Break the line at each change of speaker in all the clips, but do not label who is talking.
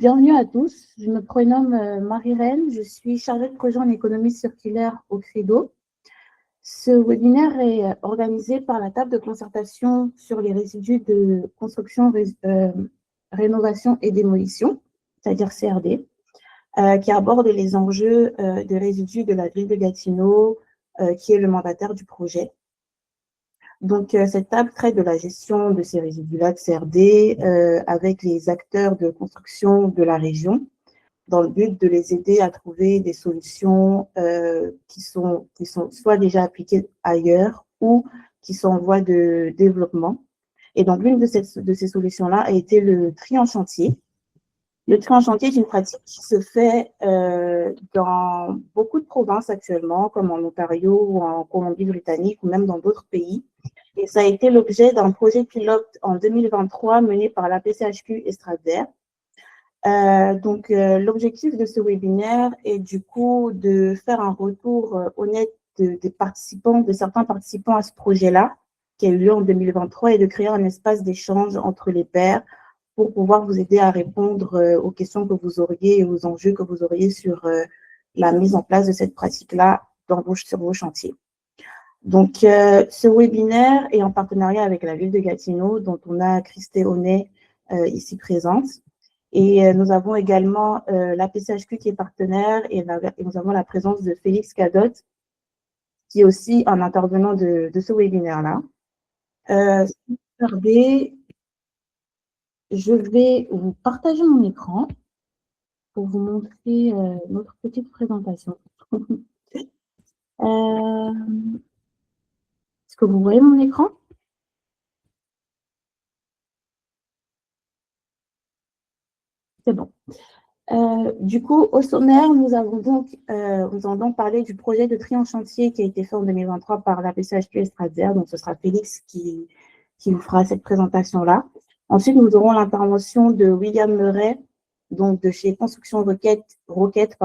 Bienvenue à tous. Je me prénomme Marie-Reine. Je suis chargée de projet en économie circulaire au Credo. Ce webinaire est organisé par la table de concertation sur les résidus de construction, rénovation et démolition, c'est-à-dire CRD, qui aborde les enjeux des résidus de la ville de Gatineau, qui est le mandataire du projet. Donc, cette table traite de la gestion de ces résidus-là de CRD avec les acteurs de construction de la région, dans le but de les aider à trouver des solutions qui sont soit déjà appliquées ailleurs ou qui sont en voie de développement. Et donc, l'une de ces solutions-là a été le tri en chantier. Le tri en chantier est une pratique qui se fait dans beaucoup de provinces actuellement, comme en Ontario ou en Colombie-Britannique ou même dans d'autres pays. Et ça a été l'objet d'un projet pilote en 2023 mené par la PCHQ Estradère. L'objectif de ce webinaire est du coup de faire un retour honnête de certains participants à ce projet-là, qui a eu lieu en 2023, et de créer un espace d'échange entre les pairs pour pouvoir vous aider à répondre aux questions que vous auriez et aux enjeux que vous auriez sur la mise en place de cette pratique-là sur vos chantiers. Donc, ce webinaire est en partenariat avec la ville de Gatineau, dont on a Christé Honnet ici présente. Et nous avons également la PCHQ qui est partenaire et nous avons la présence de Félix Cadot, qui est aussi un intervenant de ce webinaire-là. Si vous regardez, je vais vous partager mon écran pour vous montrer notre petite présentation. Est-ce que vous voyez mon écran? C'est bon. Du coup, au sommaire, nous allons donc parler du projet de tri en chantier qui a été fait en 2023 par la PCHQ Estradère. Donc, ce sera Félix qui vous fera cette présentation-là. Ensuite, nous aurons l'intervention de William Murray, donc de chez Construction Roquette,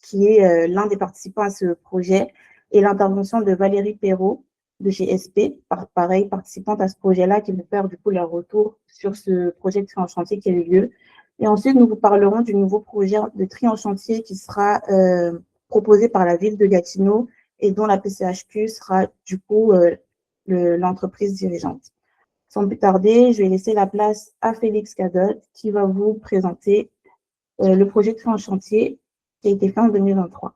qui est l'un des participants à ce projet, et l'intervention de Valérie Perrault de chez SP, pareil, participante à ce projet-là, qui va faire du coup leur retour sur ce projet de tri en chantier qui a eu lieu. Et ensuite, nous vous parlerons du nouveau projet de tri en chantier qui sera proposé par la ville de Gatineau et dont la PCHQ sera du coup l'entreprise dirigeante. Sans plus tarder, je vais laisser la place à Félix Cadot qui va vous présenter le projet de tri en chantier qui a été fait en 2023.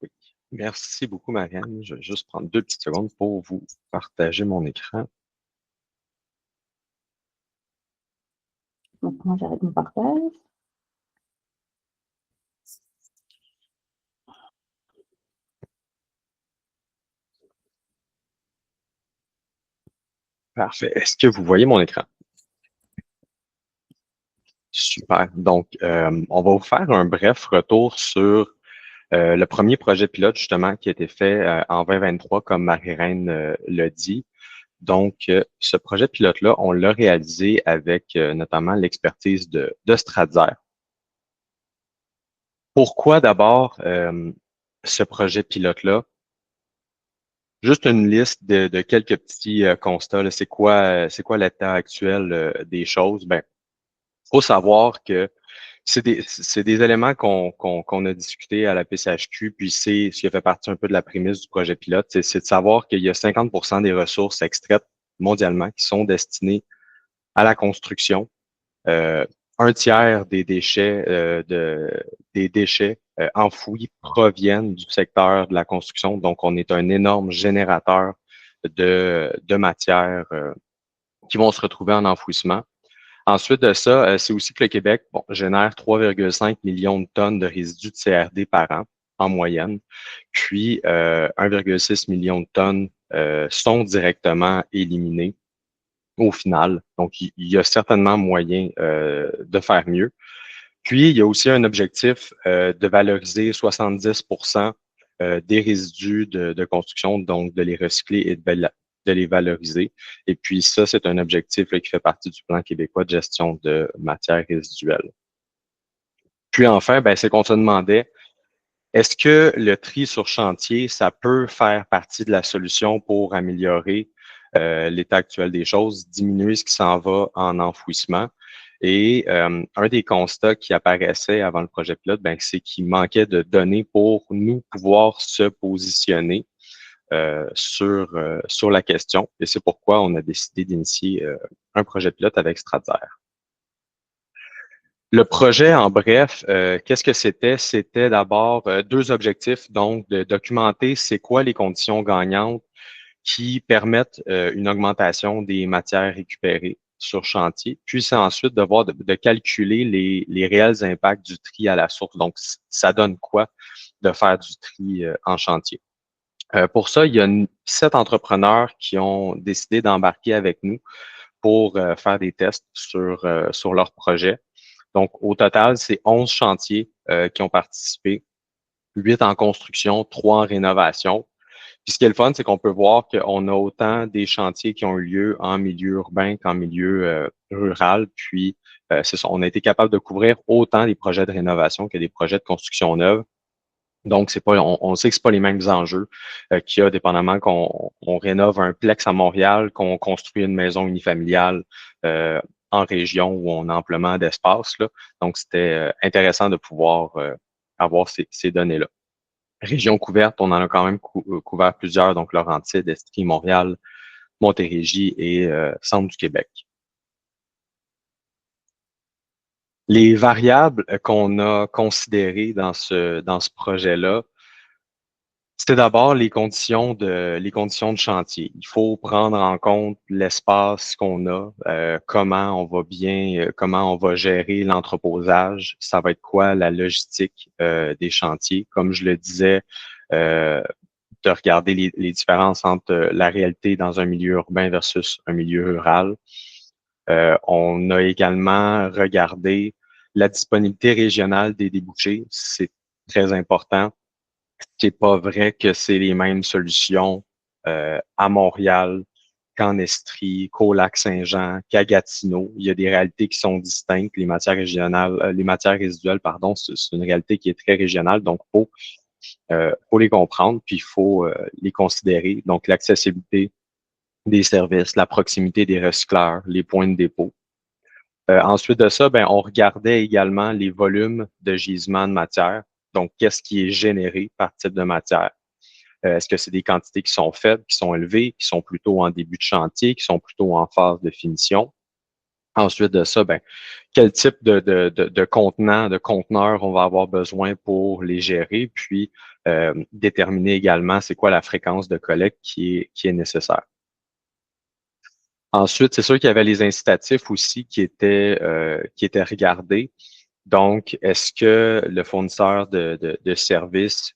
Oui. Merci beaucoup, Marianne. Je vais juste prendre 2 petites secondes pour vous partager mon écran.
Donc, moi, j'arrête mon partage.
Parfait. Est-ce que vous voyez mon écran? Super. Donc, on va vous faire un bref retour sur le premier projet pilote, justement, qui a été fait en 2023, comme Marie-Reine l'a dit. Donc, ce projet pilote-là, on l'a réalisé avec notamment l'expertise de Stradzer. Pourquoi d'abord ce projet pilote-là? Juste une liste de quelques petits constats. C'est quoi l'état actuel des choses? Ben, faut savoir que c'est des éléments qu'on a discuté à la PCHQ, puis c'est ce qui a fait partie un peu de la prémisse du projet pilote, c'est de savoir qu'il y a 50% des ressources extraites mondialement qui sont destinées à la construction. Un tiers des déchets enfouis proviennent du secteur de la construction. Donc, on est un énorme générateur de matières qui vont se retrouver en enfouissement. Ensuite de ça, c'est aussi que le Québec génère 3,5 millions de tonnes de résidus de CRD par an en moyenne. Puis, 1,6 million de tonnes sont directement éliminées au final. Donc, il y a certainement moyen de faire mieux. Puis, il y a aussi un objectif de valoriser 70% des résidus de construction, donc de les recycler et de les valoriser. Et puis, ça, c'est un objectif là, qui fait partie du plan québécois de gestion de matières résiduelles. Puis enfin, ben, c'est qu'on se demandait, est-ce que le tri sur chantier, ça peut faire partie de la solution pour améliorer l'état actuel des choses, diminuer ce qui s'en va en enfouissement? Et un des constats qui apparaissait avant le projet pilote, ben, c'est qu'il manquait de données pour nous pouvoir se positionner sur la question. Et c'est pourquoi on a décidé d'initier un projet pilote avec Stratzer. Le projet, en bref, qu'est-ce que c'était? C'était d'abord deux objectifs, donc de documenter c'est quoi les conditions gagnantes qui permettent une augmentation des matières récupérées sur chantier, puis c'est ensuite de calculer les réels impacts du tri à la source. Donc, ça donne quoi de faire du tri en chantier? Pour ça, il y a 7 entrepreneurs qui ont décidé d'embarquer avec nous pour faire des tests sur leur projet. Donc, au total, c'est 11 chantiers qui ont participé, 8 en construction, 3 en rénovation. Puis ce qui est le fun, c'est qu'on peut voir qu'on a autant des chantiers qui ont eu lieu en milieu urbain qu'en milieu rural. Puis, c'est ça, on a été capable de couvrir autant des projets de rénovation que des projets de construction neuve. Donc, c'est pas, on sait que c'est pas les mêmes enjeux qu'il y a, dépendamment qu'on rénove un plex à Montréal, qu'on construit une maison unifamiliale en région où on a amplement d'espace, là. Donc, c'était intéressant de pouvoir avoir ces données-là. Région couverte, on en a quand même couvert plusieurs, donc Laurentides, Estrie, Montréal, Montérégie et Centre du Québec. Les variables qu'on a considérées dans ce projet-là, c'était d'abord les conditions de chantier. Il faut prendre en compte l'espace qu'on a, comment on va gérer l'entreposage, ça va être quoi la logistique des chantiers. Comme je le disais, de regarder les différences entre la réalité dans un milieu urbain versus un milieu rural. On a également regardé la disponibilité régionale des débouchés. C'est très important. C'est pas vrai que c'est les mêmes solutions à Montréal qu'en Estrie, qu'au Lac-Saint-Jean, qu'à Gatineau. Il y a des réalités qui sont distinctes. Les matières régionales, les matières résiduelles, pardon, c'est une réalité qui est très régionale. Donc, faut les comprendre, puis il faut les considérer. Donc, l'accessibilité des services, la proximité des recycleurs, les points de dépôt. Ensuite de ça, ben, on regardait également les volumes de gisement de matière. Donc, qu'est-ce qui est généré par type de matière? Est-ce que c'est des quantités qui sont faibles, qui sont élevées, qui sont plutôt en début de chantier, qui sont plutôt en phase de finition? Ensuite de ça, ben, quel type de contenant, de conteneur on va avoir besoin pour les gérer, puis déterminer également c'est quoi la fréquence de collecte qui est nécessaire. Ensuite, c'est sûr qu'il y avait les incitatifs aussi qui étaient regardés. Donc, est-ce que le fournisseur de services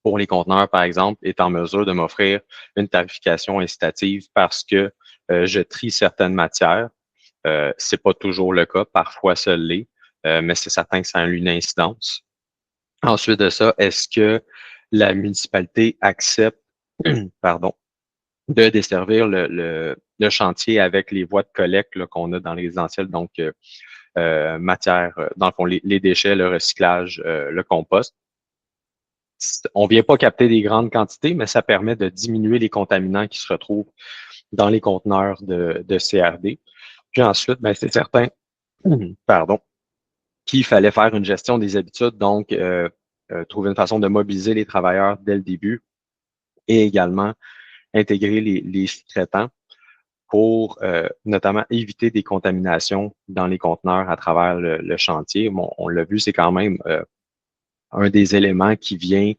pour les conteneurs, par exemple, est en mesure de m'offrir une tarification incitative parce que je trie certaines matières? C'est pas toujours le cas, parfois ça l'est, mais c'est certain que ça a une incidence. Ensuite de ça, est-ce que la municipalité accepte, pardon, de desservir le chantier avec les voies de collecte qu'on a dans les résidentiels, donc matière, dans le fond, les déchets, le recyclage, le compost. On vient pas capter des grandes quantités, mais ça permet de diminuer les contaminants qui se retrouvent dans les conteneurs de CRD. Puis ensuite, ben, c'est certain, pardon, qu'il fallait faire une gestion des habitudes, donc trouver une façon de mobiliser les travailleurs dès le début et également intégrer les sous-traitants pour notamment éviter des contaminations dans les conteneurs à travers le chantier. Bon, on l'a vu, c'est quand même un des éléments qui vient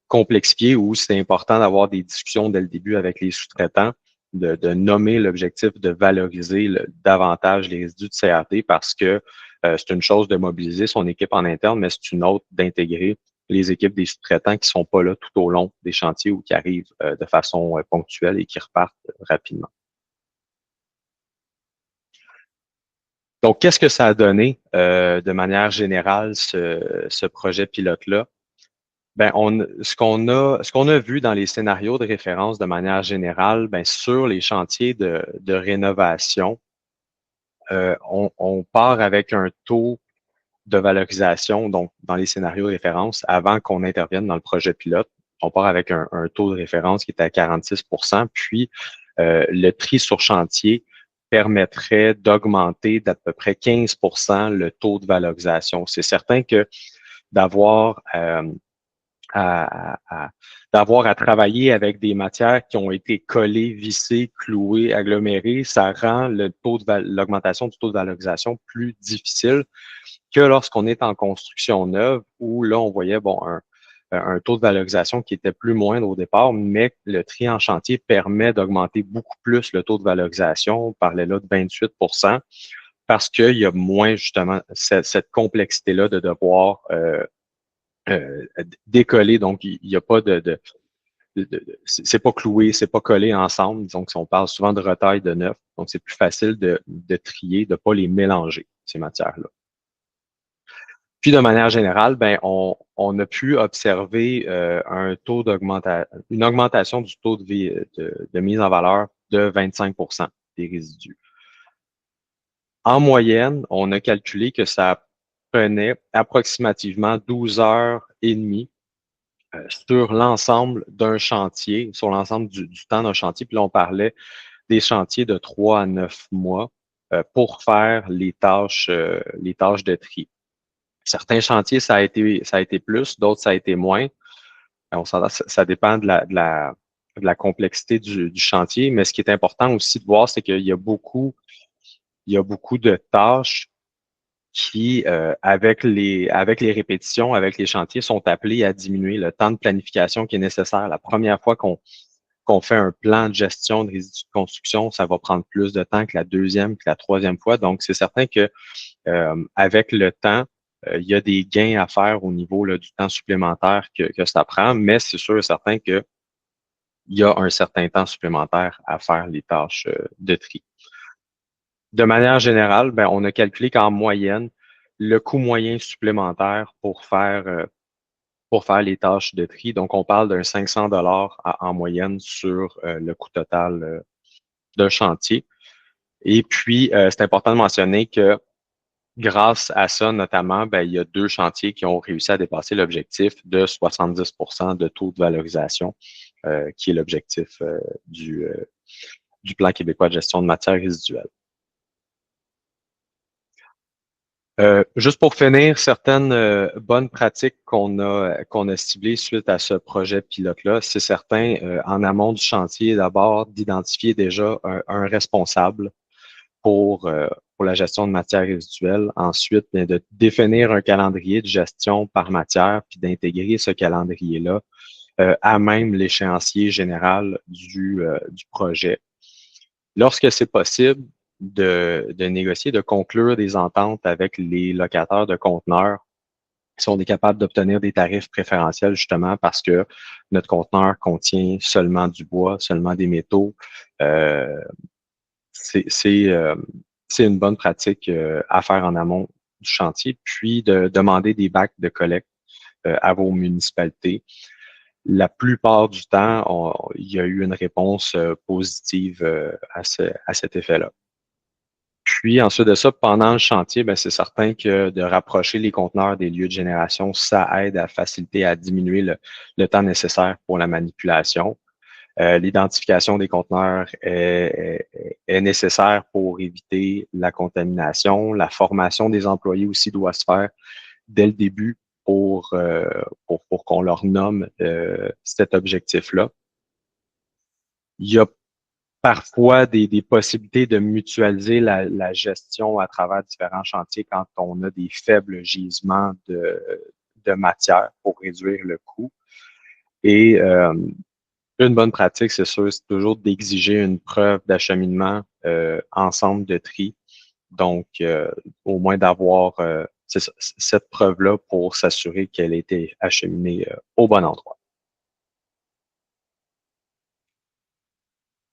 complexifier où c'est important d'avoir des discussions dès le début avec les sous-traitants, de nommer l'objectif de valoriser davantage les résidus de CRD parce que c'est une chose de mobiliser son équipe en interne, mais c'est une autre d'intégrer les équipes des sous-traitants qui sont pas là tout au long des chantiers ou qui arrivent de façon ponctuelle et qui repartent rapidement. Donc, qu'est-ce que ça a donné de manière générale, ce projet pilote-là? Ben, ce qu'on a vu dans les scénarios de référence de manière générale, ben, sur les chantiers de rénovation, on part avec un taux de valorisation, donc dans les scénarios de référence, avant qu'on intervienne dans le projet pilote, on part avec un taux de référence qui est à 46 puis le tri sur chantier permettrait d'augmenter d'à peu près 15% le taux de valorisation. C'est certain que d'avoir d'avoir à travailler avec des matières qui ont été collées, vissées, clouées, agglomérées, ça rend l'augmentation du taux de valorisation plus difficile que lorsqu'on est en construction neuve, où là, on voyait un taux de valorisation qui était plus moindre au départ, mais le tri en chantier permet d'augmenter beaucoup plus le taux de valorisation. On parlait là de 28%, parce qu'il y a moins justement cette complexité-là de devoir décoller. Donc, il n'y a pas c'est pas cloué, c'est pas collé ensemble. Donc, on parle souvent de retail de neuf. Donc, c'est plus facile de trier, de pas les mélanger, ces matières-là. Puis, de manière générale, ben, on a pu observer une augmentation du taux de mise en valeur de 25% des résidus. En moyenne, on a calculé que ça prenait approximativement 12 heures et demie sur l'ensemble d'un chantier, sur l'ensemble du temps d'un chantier. Puis là, on parlait des chantiers de 3 à 9 mois pour faire les tâches de tri. Certains chantiers, ça a été plus, d'autres, ça a été moins. Ça dépend de la complexité du chantier. Mais ce qui est important aussi de voir, c'est qu'il y a beaucoup de tâches qui, avec les répétitions, avec les chantiers, sont appelés à diminuer le temps de planification qui est nécessaire. La première fois qu'on fait un plan de gestion de résidus de construction, ça va prendre plus de temps que la deuxième, que la troisième fois. Donc, c'est certain que avec le temps, il y a des gains à faire au niveau là, du temps supplémentaire que ça prend, mais c'est sûr et certain qu'il y a un certain temps supplémentaire à faire les tâches de tri. De manière générale, ben, on a calculé qu'en moyenne, le coût moyen supplémentaire pour faire les tâches de tri, donc on parle d'un 500 en moyenne sur le coût total d'un chantier. Et puis, c'est important de mentionner que grâce à ça, notamment, ben, il y a 2 chantiers qui ont réussi à dépasser l'objectif de 70% de taux de valorisation, qui est l'objectif du Plan québécois de gestion de matières résiduelles. Juste pour finir, certaines bonnes pratiques qu'on a ciblées suite à ce projet pilote-là, c'est certain, en amont du chantier, d'abord d'identifier déjà un responsable pour la gestion de matières résiduelles. Ensuite, bien, de définir un calendrier de gestion par matière, puis d'intégrer ce calendrier-là à même l'échéancier général du projet. Lorsque c'est possible, de négocier, de conclure des ententes avec les locataires de conteneurs qui sont capables d'obtenir des tarifs préférentiels justement parce que notre conteneur contient seulement du bois, seulement des métaux. C'est une bonne pratique à faire en amont du chantier, puis de demander des bacs de collecte à vos municipalités. La plupart du temps, il y a eu une réponse positive à cet effet-là. Puis ensuite de ça, pendant le chantier, ben, c'est certain que de rapprocher les conteneurs des lieux de génération, ça aide à faciliter, à diminuer le temps nécessaire pour la manipulation. L'identification des conteneurs est nécessaire pour éviter la contamination. La formation des employés aussi doit se faire dès le début pour qu'on leur nomme cet objectif-là. Il y a parfois des possibilités de mutualiser la gestion à travers différents chantiers quand on a des faibles gisements de matière pour réduire le coût. Et une bonne pratique, c'est sûr, c'est toujours d'exiger une preuve d'acheminement ensemble de tri. Donc, au moins d'avoir cette preuve-là pour s'assurer qu'elle a été acheminée au bon endroit.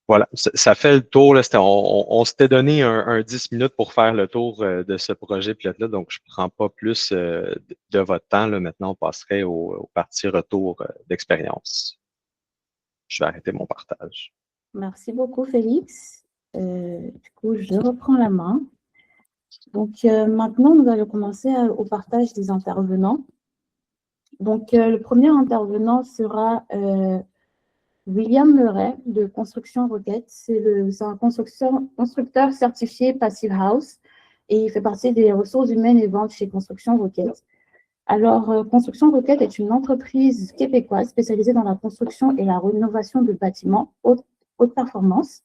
Voilà, ça fait le tour. Là, on s'était donné un 10 minutes pour faire le tour de ce projet pilote-là, donc je ne prends pas plus de votre temps. Là. Maintenant, on passerait au parti retour d'expérience. Je vais arrêter mon partage.
Merci beaucoup, Félix. Du coup, je reprends la main. Donc, maintenant, nous allons commencer au partage des intervenants. Donc, le premier intervenant sera William Murray de Construction Rocket. C'est un constructeur certifié Passive House et il fait partie des ressources humaines et ventes chez Construction Rocket. Alors, Construction Rocket est une entreprise québécoise spécialisée dans la construction et la rénovation de bâtiments haute performance.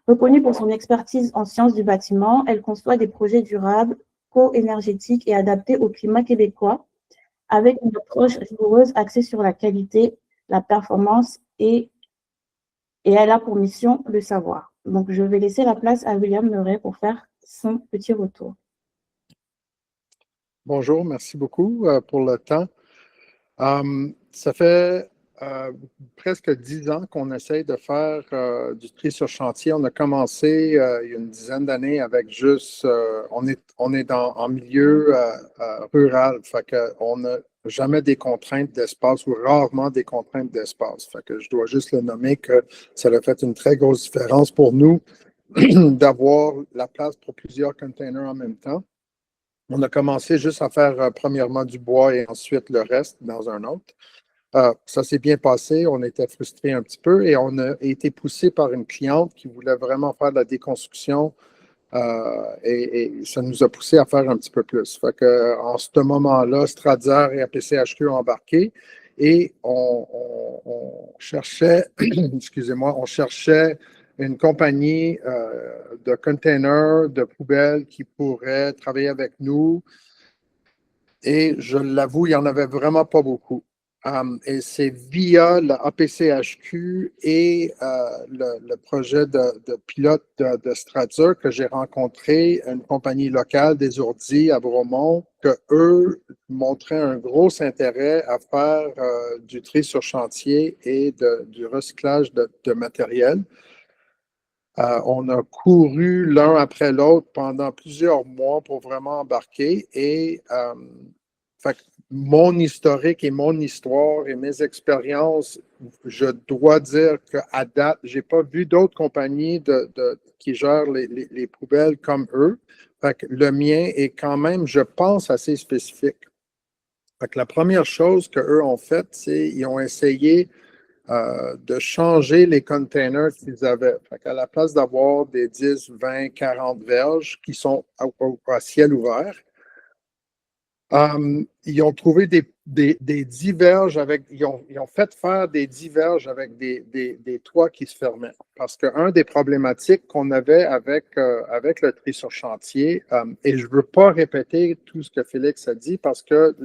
Reconnue pour son expertise en sciences du bâtiment, elle conçoit des projets durables, co-énergétiques et adaptés au climat québécois, avec une approche rigoureuse axée sur la qualité, la performance et elle a pour mission le savoir. Donc, je vais laisser la place à William Murray pour faire son petit retour.
Bonjour, merci beaucoup pour le temps. Ça fait presque 10 ans qu'on essaye de faire du tri sur chantier. On a commencé il y a une dizaine d'années avec juste, on est en milieu rural, fait qu'on n'a jamais des contraintes d'espace ou rarement des contraintes d'espace. Fait que je dois juste le nommer que ça a fait une très grosse différence pour nous d'avoir la place pour plusieurs containers en même temps. On a commencé juste à faire premièrement du bois et ensuite le reste dans un autre. Ça s'est bien passé, on était frustrés un petit peu et on a été poussé par une cliente qui voulait vraiment faire de la déconstruction et ça nous a poussé à faire un petit peu plus. Fait que, en ce moment-là, Stradier et APCHQ ont embarqué et on cherchait, excusez-moi, on cherchait une compagnie de containers, de poubelles qui pourrait travailler avec nous. Et je l'avoue, il n'y en avait vraiment pas beaucoup. Et c'est via la APCHQ et le projet de pilote de Stradier que j'ai rencontré une compagnie locale des Ourdis à Bromont, que eux montraient un gros intérêt à faire du tri sur chantier et du recyclage de matériel. On a couru l'un après l'autre pendant plusieurs mois pour vraiment embarquer et fait, mon historique et mon histoire et mes expériences, je dois dire qu'à date, je n'ai pas vu d'autres compagnies qui gèrent les poubelles comme eux. Fait que le mien est quand même, je pense, assez spécifique. Fait que la première chose qu'eux ont faite, c'est qu'ils ont essayé de changer les containers qu'ils avaient. Fait qu'à la place d'avoir des 10, 20, 40 verges qui sont à ciel ouvert, ils ont trouvé des 10 verges avec, ils ont fait faire des 10 verges avec des toits qui se fermaient. Parce qu'un des problématiques qu'on avait avec le tri sur chantier, et je ne veux pas répéter tout ce que Félix a dit parce que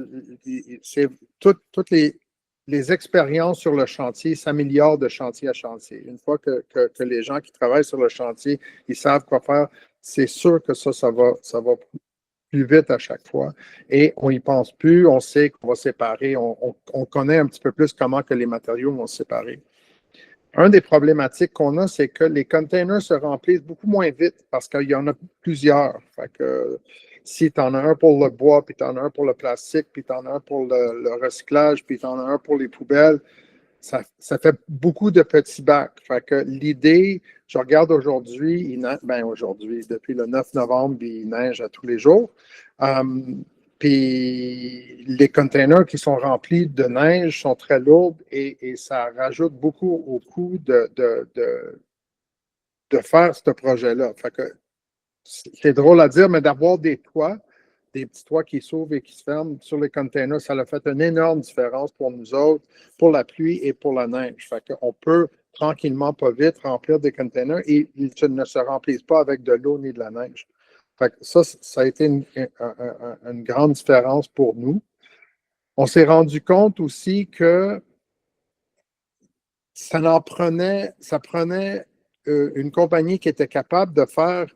c'est toutes les expériences sur le chantier s'améliorent de chantier à chantier. Une fois que les gens qui travaillent sur le chantier, ils savent quoi faire, c'est sûr que ça va plus vite à chaque fois. Et on n'y pense plus, on sait qu'on va séparer, on connaît un petit peu plus comment que les matériaux vont se séparer. Un des problématiques qu'on a, c'est que les containers se remplissent beaucoup moins vite parce qu'il y en a plusieurs. Fait que si tu en as un pour le bois, puis tu en as un pour le plastique, puis tu en as un pour le recyclage, puis tu en as un pour les poubelles, ça fait beaucoup de petits bacs. Fait que l'idée, je regarde aujourd'hui, aujourd'hui, depuis le 9 novembre, il neige à tous les jours. Puis les containers qui sont remplis de neige sont très lourds et ça rajoute beaucoup au coût de faire ce projet-là. Fait que c'est drôle à dire, mais d'avoir des petits toits qui s'ouvrent et qui se ferment sur les containers, ça a fait une énorme différence pour nous autres, pour la pluie et pour la neige. Fait qu'on peut tranquillement, pas vite, remplir des containers et ils ne se remplissent pas avec de l'eau ni de la neige. Fait que ça a été une grande différence pour nous. On s'est rendu compte aussi que ça prenait une compagnie qui était capable de faire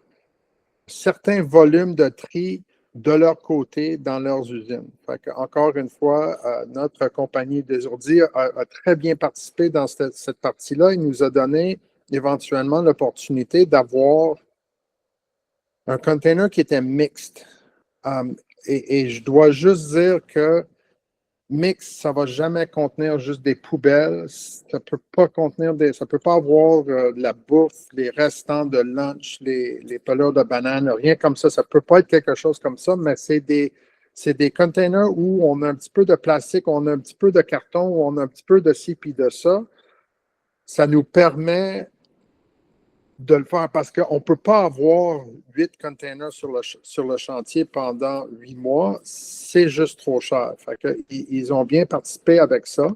certains volumes de tri de leur côté dans leurs usines. Fait que, encore une fois, notre compagnie des Ourdis a très bien participé dans cette partie-là. Il nous a donné éventuellement l'opportunité d'avoir un container qui était mixte. Et je dois juste dire que mixte, ça ne va jamais contenir juste des poubelles. Ça peut pas avoir de la bouffe, les restants de lunch, les pelures de bananes, rien comme ça. Ça ne peut pas être quelque chose comme ça, mais c'est des containers où on a un petit peu de plastique, on a un petit peu de carton, on a un petit peu de ci puis de ça. ça nous permet de le faire parce qu'on ne peut pas avoir 8 containers sur le chantier pendant 8 mois. C'est juste trop cher. Fait que, ils ont bien participé avec ça.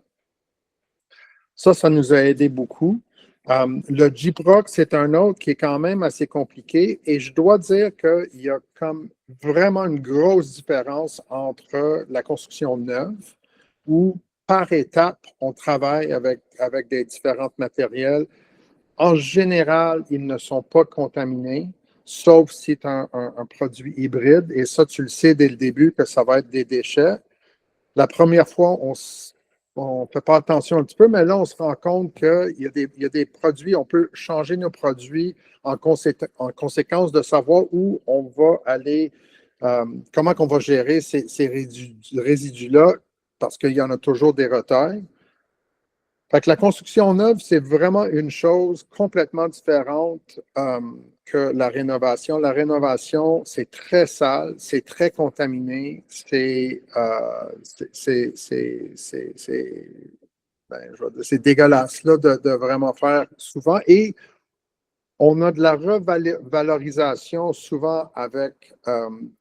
Ça nous a aidé beaucoup. Le JPROC, c'est un autre qui est quand même assez compliqué et je dois dire qu'il y a comme vraiment une grosse différence entre la construction neuve où par étape, on travaille avec des différents matériels. En général, ils ne sont pas contaminés, sauf si c'est un produit hybride. Et ça, tu le sais dès le début que ça va être des déchets. La première fois, on ne fait pas attention un petit peu, mais là, on se rend compte qu'il y a des produits, on peut changer nos produits en conséquence de savoir où on va aller, comment on va gérer ces résidus-là, parce qu'il y en a toujours des retails. Fait que la construction neuve, c'est vraiment une chose complètement différente que la rénovation. La rénovation, c'est très sale, c'est très contaminé, c'est dégueulasse là, de vraiment faire souvent. Et on a de la revalorisation souvent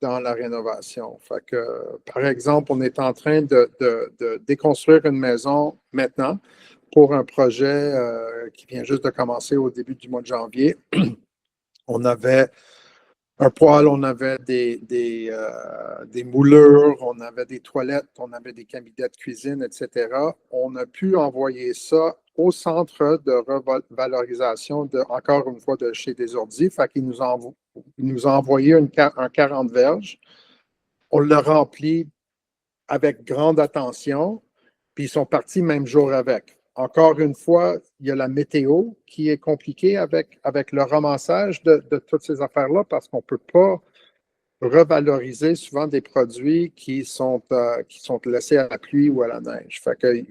dans la rénovation. Fait que, par exemple, on est en train de déconstruire une maison maintenant pour un projet qui vient juste de commencer au début du mois de janvier. On avait un poêle, on avait des moulures, on avait des toilettes, on avait des cabinets de cuisine, etc. On a pu envoyer ça au centre de revalorisation, encore une fois, de chez Desordi. Fait qu'il nous a envoyé un 40 verges. On l'a rempli avec grande attention, puis ils sont partis même jour avec. Encore une fois, il y a la météo qui est compliquée avec le ramassage de toutes ces affaires-là parce qu'on ne peut pas revaloriser souvent des produits qui sont laissés à la pluie ou à la neige. Fait que,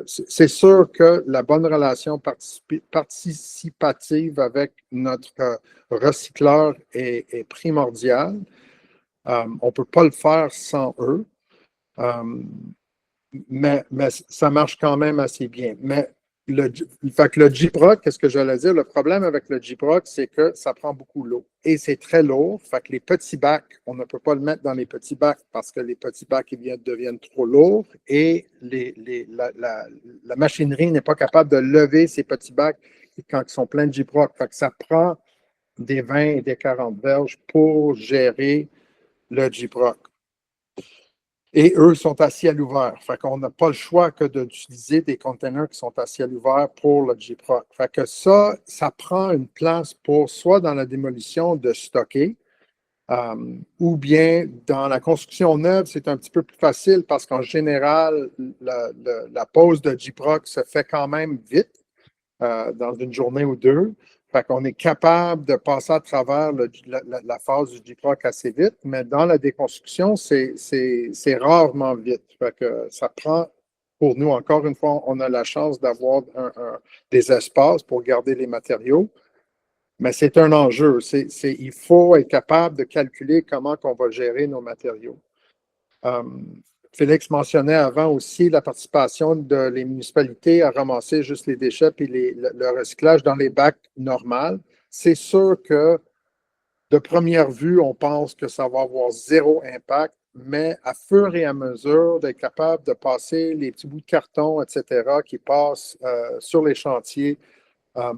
c'est sûr que la bonne relation participative avec notre recycleur est primordiale. On ne peut pas le faire sans eux. Mais ça marche quand même assez bien. Mais fait que le JPROC, qu'est-ce que j'allais dire? Le problème avec le JPROC, c'est que ça prend beaucoup d'eau. Et c'est très lourd. Fait que les petits bacs, on ne peut pas le mettre dans les petits bacs parce que les petits bacs deviennent trop lourds et la machinerie n'est pas capable de lever ces petits bacs quand ils sont pleins de JPROC. Fait que ça prend des 20 et des 40 verges pour gérer le JPROC. Et eux sont à ciel ouvert. Fait qu'on n'a pas le choix que d'utiliser des containers qui sont à ciel ouvert pour le JPROC. Fait que ça prend une place pour soit dans la démolition de stocker, ou bien dans la construction neuve, c'est un petit peu plus facile parce qu'en général, la pose de JPROC se fait quand même vite, dans une journée ou deux. Fait qu'on est capable de passer à travers la phase du JPROC assez vite, mais dans la déconstruction, c'est rarement vite. Fait que ça prend, pour nous, encore une fois, on a la chance d'avoir des espaces pour garder les matériaux, mais c'est un enjeu. Il faut être capable de calculer comment on va gérer nos matériaux. Félix mentionnait avant aussi la participation de les municipalités à ramasser juste les déchets et le recyclage dans les bacs normaux. C'est sûr que de première vue, on pense que ça va avoir zéro impact, mais à fur et à mesure d'être capable de passer les petits bouts de carton, etc., qui passent sur les chantiers dans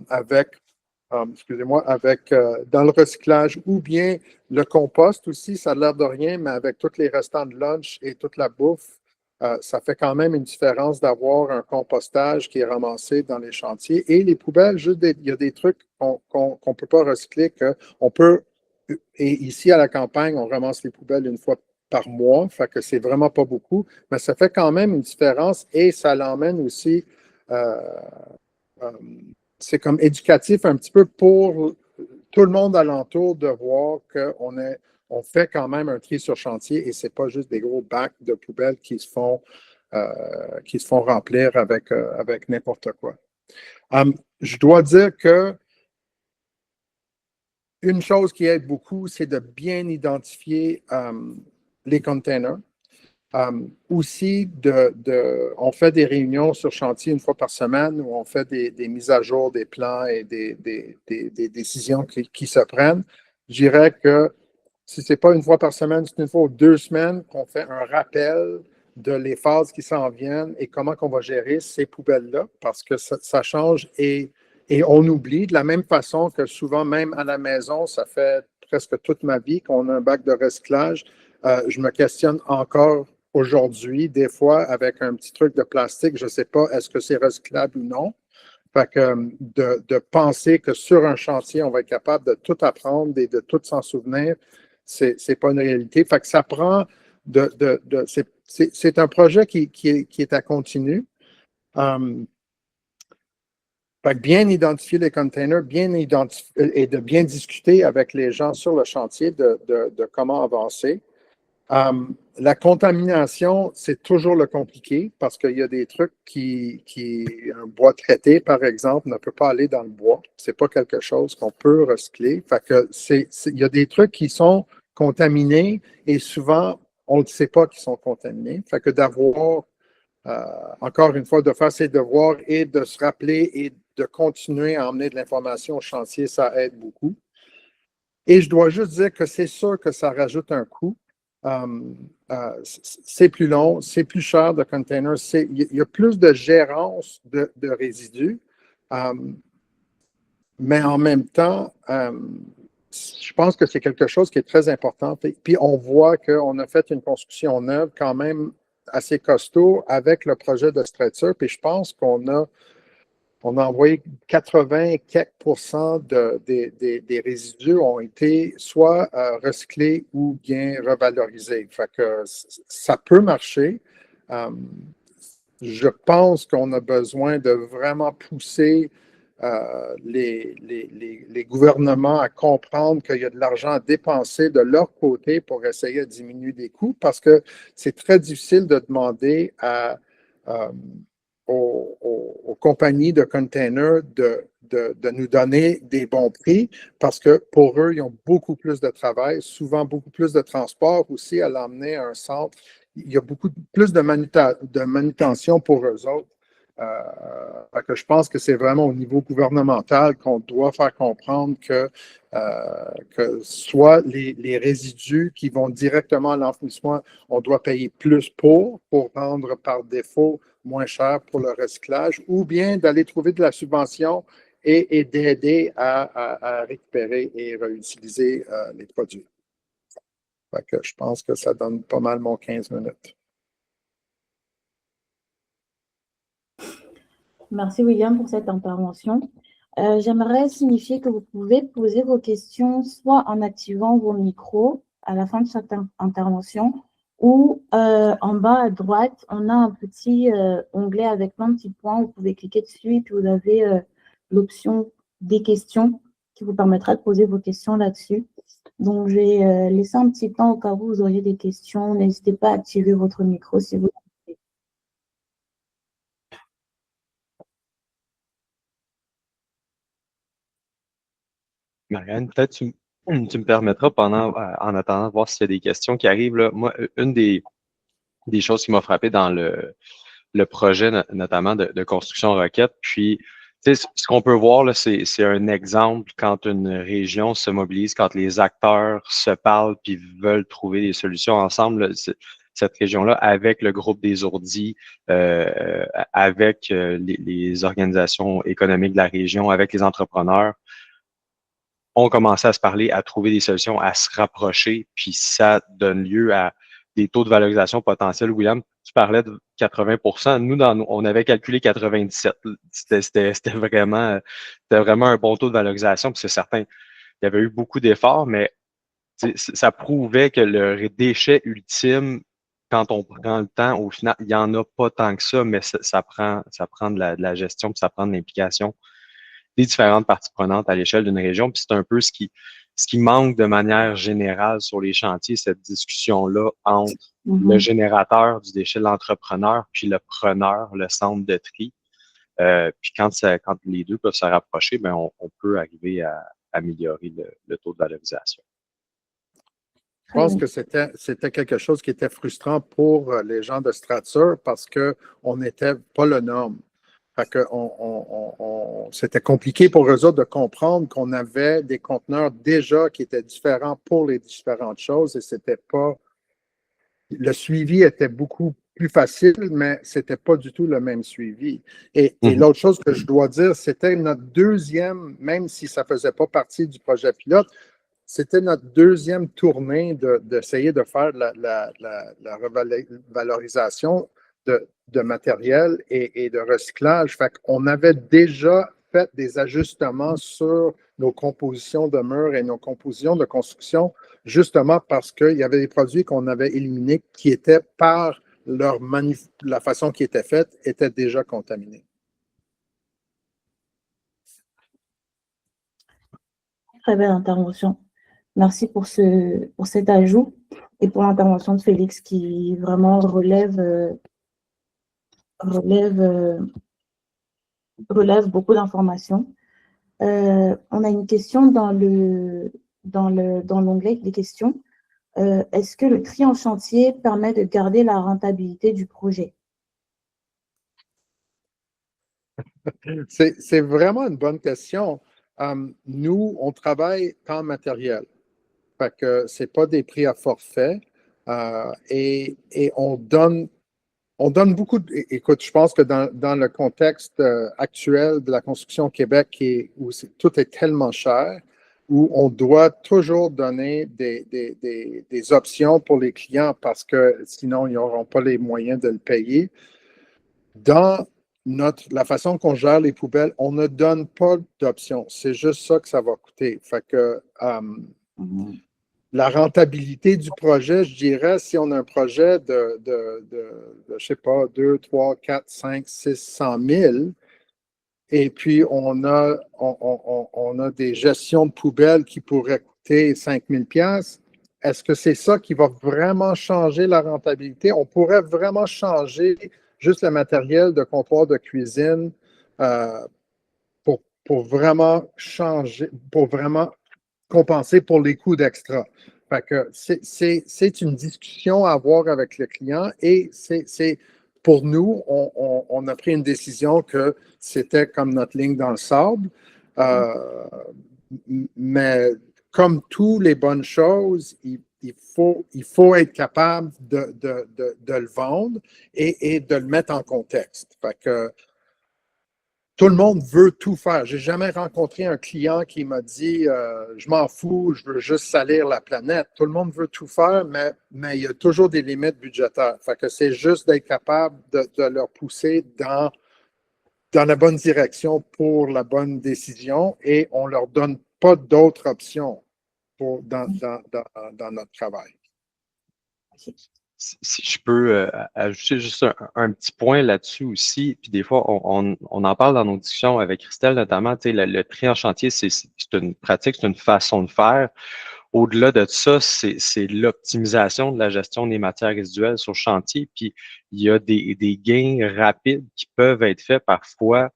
le recyclage ou bien le compost aussi, ça a l'air de rien, mais avec tous les restants de lunch et toute la bouffe, ça fait quand même une différence d'avoir un compostage qui est ramassé dans les chantiers. Et les poubelles, il y a des trucs qu'on ne peut pas recycler, qu'on peut, et ici à la campagne, on ramasse les poubelles une fois par mois, fait que c'est vraiment pas beaucoup, mais ça fait quand même une différence et ça l'emmène aussi c'est comme éducatif un petit peu pour tout le monde alentour de voir qu'on fait quand même un tri sur chantier et ce n'est pas juste des gros bacs de poubelles qui se font remplir avec n'importe quoi. Je dois dire que une chose qui aide beaucoup, c'est de bien identifier les containers. Aussi, on fait des réunions sur chantier une fois par semaine où on fait des mises à jour des plans et des décisions qui se prennent. Je dirais que si ce n'est pas une fois par semaine, c'est une fois ou 2 semaines qu'on fait un rappel de les phases qui s'en viennent et comment on va gérer ces poubelles-là, parce que ça change et on oublie de la même façon que souvent, même à la maison, ça fait presque toute ma vie qu'on a un bac de recyclage. Je me questionne encore aujourd'hui, des fois, avec un petit truc de plastique, je ne sais pas est-ce que c'est recyclable ou non. Fait que de penser que sur un chantier, on va être capable de tout apprendre et de tout s'en souvenir, c'est pas une réalité. Fait que ça prend c'est un projet qui est à continu. Fait que bien identifier les containers, et de bien discuter avec les gens sur le chantier de comment avancer. La contamination, c'est toujours le compliqué parce qu'il y a des trucs un bois traité, par exemple, ne peut pas aller dans le bois. C'est pas quelque chose qu'on peut recycler. Fait que il y a des trucs qui sont contaminés et souvent, on ne sait pas qu'ils sont contaminés. Fait que d'avoir, encore une fois, de faire ses devoirs et de se rappeler et de continuer à emmener de l'information au chantier, ça aide beaucoup. Et je dois juste dire que c'est sûr que ça rajoute un coût. C'est plus long, c'est plus cher de containers, il y a plus de gérance de résidus, mais en même temps, je pense que c'est quelque chose qui est très important. Puis on voit qu'on a fait une construction neuve quand même assez costaud avec le projet de stretcher, puis je pense qu'on a envoyé 80 quelques % des résidus ont été soit recyclés ou bien revalorisés. Fait que ça peut marcher. Je pense qu'on a besoin de vraiment pousser les gouvernements à comprendre qu'il y a de l'argent à dépenser de leur côté pour essayer de diminuer des coûts parce que c'est très difficile de demander aux compagnies de containers de nous donner des bons prix parce que pour eux, ils ont beaucoup plus de travail, souvent beaucoup plus de transport aussi à l'emmener à un centre. Il y a beaucoup plus de manutention pour eux autres. Que je pense que c'est vraiment au niveau gouvernemental qu'on doit faire comprendre que soit les résidus qui vont directement à l'enfouissement, on doit payer plus pour rendre par défaut moins cher pour le recyclage, ou bien d'aller trouver de la subvention et d'aider à récupérer et réutiliser les produits. Fait que je pense que ça donne pas mal mon 15 minutes.
Merci William pour cette intervention. J'aimerais signifier que vous pouvez poser vos questions soit en activant vos micros à la fin de chaque intervention ou en bas à droite, on a un petit onglet avec plein de petits points. Vous pouvez cliquer dessus et puis vous avez l'option des questions qui vous permettra de poser vos questions là-dessus. Donc, je vais laisser un petit temps au cas où vous auriez des questions. N'hésitez pas à activer votre micro si vous voulez.
Marianne, peut-être tu me permettras en attendant de voir s'il y a des questions qui arrivent. Là. Moi, une des choses qui m'a frappé dans le projet, notamment de construction roquette, puis ce qu'on peut voir, là, c'est un exemple quand une région se mobilise, quand les acteurs se parlent puis veulent trouver des solutions ensemble. Là, cette région-là, avec le groupe des Ourdis, avec les organisations économiques de la région, avec les entrepreneurs, ont commencé à se parler, à trouver des solutions, à se rapprocher, puis ça donne lieu à des taux de valorisation potentiels. William, tu parlais de 80 %. Nous, on avait calculé 97. C'était vraiment un bon taux de valorisation, puis c'est certain, il y avait eu beaucoup d'efforts, mais ça prouvait que le déchet ultime, quand on prend le temps, au final, il n'y en a pas tant que ça, mais ça prend de la gestion, puis ça prend de l'implication des différentes parties prenantes à l'échelle d'une région. Puis c'est un peu ce qui manque de manière générale sur les chantiers, cette discussion-là entre le générateur du déchet, l'entrepreneur, puis le preneur, le centre de tri. Puis quand les deux peuvent se rapprocher, ben on peut arriver à améliorer le taux de valorisation.
Je pense que c'était quelque chose qui était frustrant pour les gens de Stratsur parce qu'on n'était pas le norme. Fait que c'était compliqué pour eux autres de comprendre qu'on avait des conteneurs déjà qui étaient différents pour les différentes choses et c'était pas. Le suivi était beaucoup plus facile, mais c'était pas du tout le même suivi. Et l'autre chose que je dois dire, c'était notre deuxième, même si ça faisait pas partie du projet pilote, c'était notre deuxième tournée d'essayer de faire la revalorisation de matériel et de recyclage. Fait qu'on avait déjà fait des ajustements sur nos compositions de murs et nos compositions de construction, justement parce qu'il y avait des produits qu'on avait éliminés qui étaient par la façon qui était faite, étaient déjà contaminés.
Très belle intervention. Merci pour cet ajout et pour l'intervention de Félix qui vraiment relève beaucoup d'informations. On a une question dans l'onglet des questions. Est-ce que le tri en chantier permet de garder la rentabilité du projet?
C'est vraiment une bonne question. Nous, on travaille en matériel. Fait que ce n'est pas des prix à forfait. Et on donne beaucoup écoute, je pense que dans le contexte actuel de la construction au Québec où tout est tellement cher, où on doit toujours donner des options pour les clients parce que sinon, ils n'auront pas les moyens de le payer. Dans la façon qu'on gère les poubelles, on ne donne pas d'options. C'est juste ça que ça va coûter. Fait que la rentabilité du projet, je dirais, si on a un projet de je sais pas, 2, 3, 4, 5, 6, 100 000, et puis on a des gestions de poubelles qui pourraient coûter 5 000 $, est-ce que c'est ça qui va vraiment changer la rentabilité? On pourrait vraiment changer juste le matériel de comptoir de cuisine pour vraiment changer, pour vraiment compenser pour les coûts d'extra. Fait que c'est une discussion à avoir avec le client et pour nous, on a pris une décision que c'était comme notre ligne dans le sable. Mais comme toutes les bonnes choses, il faut être capable de le vendre et de le mettre en contexte. Fait que tout le monde veut tout faire. Je n'ai jamais rencontré un client qui m'a dit je m'en fous, je veux juste salir la planète. Tout le monde veut tout faire, mais il y a toujours des limites budgétaires. Fait que c'est juste d'être capable de leur pousser dans la bonne direction pour la bonne décision et on ne leur donne pas d'autres options dans notre travail.
Si je peux ajouter juste un petit point là-dessus aussi, puis des fois, on en parle dans nos discussions avec Christelle notamment, tu sais, le tri en chantier, c'est une pratique, c'est une façon de faire. Au-delà de ça, c'est l'optimisation de la gestion des matières résiduelles sur chantier, puis il y a des gains rapides qui peuvent être faits parfois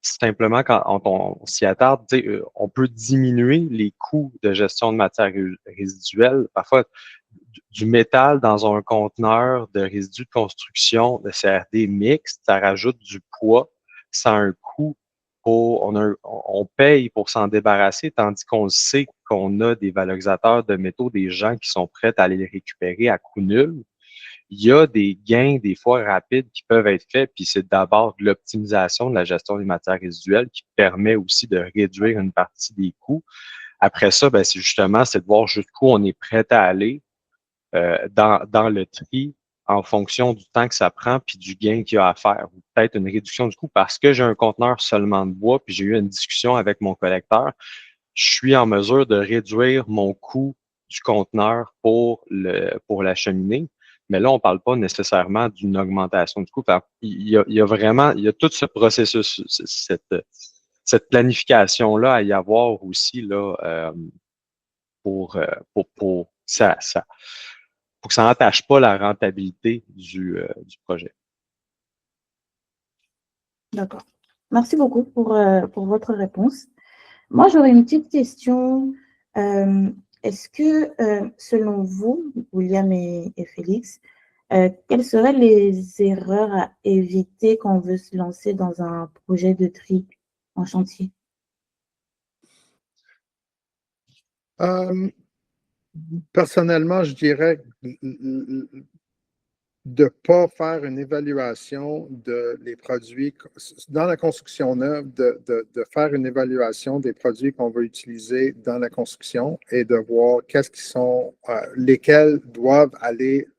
simplement quand on s'y attarde, on peut diminuer les coûts de gestion de matières résiduelles. Parfois, du métal dans un conteneur de résidus de construction de CRD mixte, ça rajoute du poids, ça a un coût on paye pour s'en débarrasser, tandis qu'on sait qu'on a des valorisateurs de métaux, des gens qui sont prêts à les récupérer à coût nul. Il y a des gains des fois rapides qui peuvent être faits, puis c'est d'abord de l'optimisation de la gestion des matières résiduelles qui permet aussi de réduire une partie des coûts. Après ça, ben, c'est de voir jusqu'où on est prêt à aller dans le tri en fonction du temps que ça prend puis du gain qu'il y a à faire. Ou peut-être une réduction du coût parce que j'ai un conteneur seulement de bois puis j'ai eu une discussion avec mon collecteur, je suis en mesure de réduire mon coût du conteneur pour l'acheminer. Mais là, on ne parle pas nécessairement d'une augmentation du coût. Il y a tout ce processus, cette planification-là à y avoir aussi là, pour que ça n'entache pas la rentabilité du projet.
D'accord. Merci beaucoup pour votre réponse. Moi, j'aurais une petite question. est-ce que, selon vous, William et Félix, quelles seraient les erreurs à éviter quand on veut se lancer dans un projet de tri en chantier?
Personnellement, je dirais de ne pas faire une évaluation les produits dans la construction neuve, de faire une évaluation des produits qu'on va utiliser dans la construction et de voir lesquels doivent aller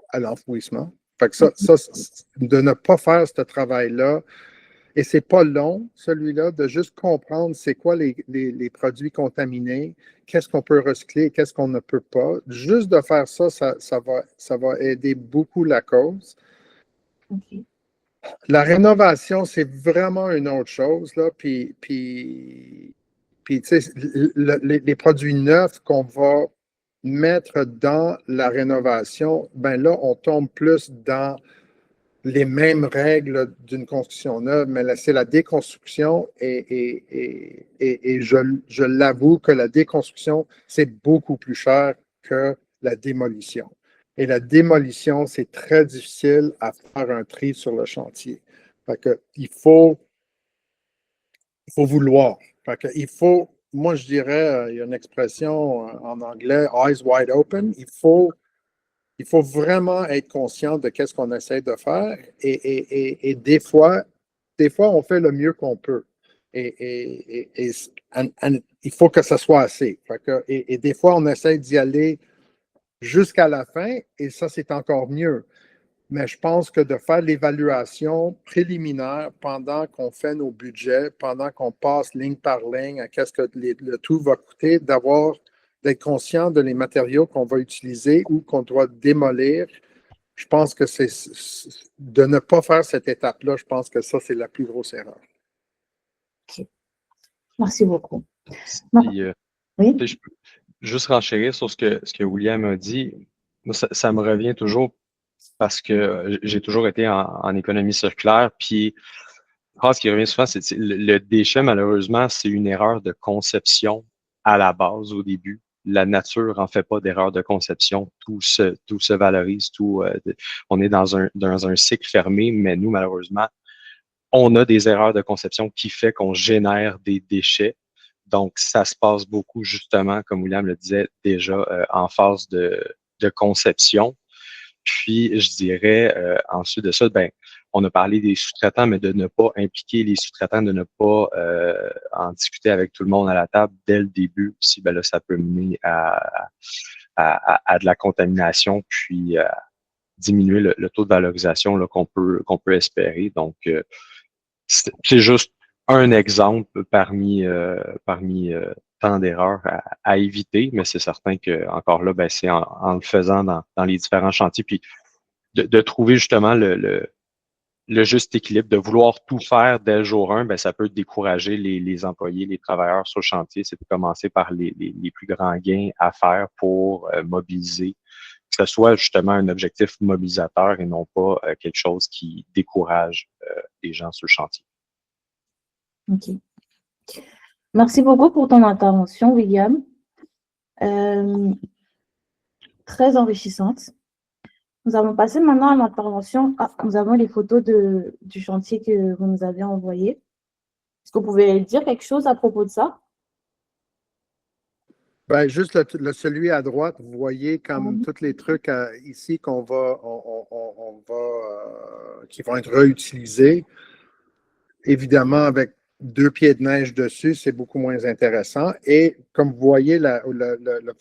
à l'enfouissement. Fait que de ne pas faire ce travail-là. Et c'est pas long, celui-là, de juste comprendre c'est quoi les produits contaminés, qu'est-ce qu'on peut recycler, qu'est-ce qu'on ne peut pas. Juste de faire ça, ça va aider beaucoup la cause.
OK.
La rénovation, c'est vraiment une autre chose, là. Puis tu sais, les produits neufs qu'on va mettre dans la rénovation, ben là, on tombe plus dans les mêmes règles d'une construction neuve, mais c'est la déconstruction et je l'avoue que la déconstruction, c'est beaucoup plus cher que la démolition. Et la démolition, c'est très difficile à faire un tri sur le chantier. Fait que il faut vouloir. Fait que moi je dirais, il y a une expression en anglais, eyes wide open, il faut vraiment être conscient de qu'est-ce qu'on essaie de faire et des fois, on fait le mieux qu'on peut. Il faut que ça soit assez. Et des fois, on essaie d'y aller jusqu'à la fin et ça, c'est encore mieux. Mais je pense que de faire l'évaluation préliminaire pendant qu'on fait nos budgets, pendant qu'on passe ligne par ligne à qu'est-ce que le tout va coûter, d'être conscient de les matériaux qu'on va utiliser ou qu'on doit démolir, je pense que c'est de ne pas faire cette étape-là, je pense que ça, c'est la plus grosse erreur.
OK. Merci beaucoup.
Puis,
Oui?
je peux juste renchérir sur ce que William a dit. Moi, ça me revient toujours parce que j'ai toujours été en économie circulaire. Puis, une phrase qui revient souvent, c'est le déchet, malheureusement, c'est une erreur de conception à la base, au début. La nature en fait pas d'erreur de conception. Tout se valorise, on est dans un cycle fermé, mais nous, malheureusement, on a des erreurs de conception qui fait qu'on génère des déchets. Donc, ça se passe beaucoup, justement, comme William le disait déjà, en phase de conception. Puis, je dirais, ensuite de ça, ben, on a parlé des sous-traitants, mais de ne pas impliquer les sous-traitants, de ne pas en discuter avec tout le monde à la table dès le début. Si ben là, ça peut mener à de la contamination, puis diminuer le taux de valorisation là, qu'on peut espérer. Donc, c'est juste un exemple parmi tant d'erreurs à éviter, mais c'est certain que encore là, ben, c'est en le faisant dans les différents chantiers, puis de trouver justement le juste équilibre, de vouloir tout faire dès le jour 1, ben, ça peut décourager les employés, les travailleurs sur le chantier. C'est de commencer par les plus grands gains à faire pour mobiliser, que ce soit justement un objectif mobilisateur et non pas quelque chose qui décourage les gens sur le chantier.
OK. Merci beaucoup pour ton intervention, William. Très enrichissante. Nous allons passer maintenant à l'intervention. Ah, nous avons les photos du chantier que vous nous avez envoyé. Est-ce que vous pouvez dire quelque chose à propos de ça?
Ben, juste celui à droite, vous voyez comme tous les trucs ici qui vont être réutilisés. Évidemment, avec 2 pieds de neige dessus, c'est beaucoup moins intéressant. Et comme vous voyez, la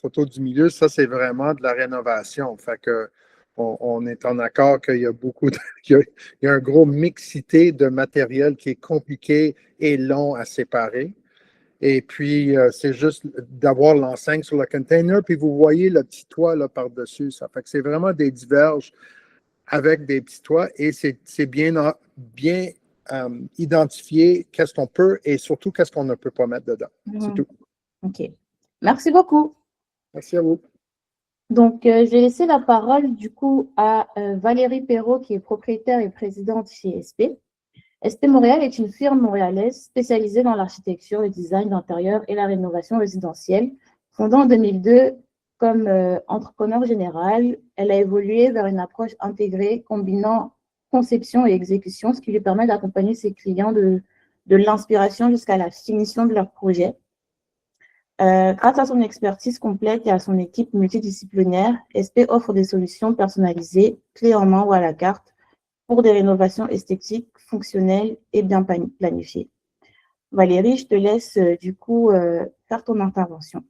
photo du milieu, ça, c'est vraiment de la rénovation. Fait que on est en accord qu'il y a il y a un gros mixité de matériel qui est compliqué et long à séparer. Et puis, c'est juste d'avoir l'enseigne sur le container, puis vous voyez le petit toit là, par-dessus. Ça fait que c'est vraiment des diverges avec des petits toits et c'est bien identifier qu'est-ce qu'on peut et surtout qu'est-ce qu'on ne peut pas mettre dedans. C'est tout.
OK. Merci beaucoup.
Merci à vous.
Donc, je vais laisser la parole du coup à Valérie Perrault, qui est propriétaire et présidente chez SP. SP Montréal est une firme montréalaise spécialisée dans l'architecture, le design d'intérieur et la rénovation résidentielle, Fondée en 2002 comme entrepreneur général, elle a évolué vers une approche intégrée combinant conception et exécution, ce qui lui permet d'accompagner ses clients de l'inspiration jusqu'à la finition de leur projet. Grâce à son expertise complète et à son équipe multidisciplinaire, SP offre des solutions personnalisées, clés en main ou à la carte, pour des rénovations esthétiques, fonctionnelles et bien planifiées. Valérie, je te laisse du coup faire ton intervention.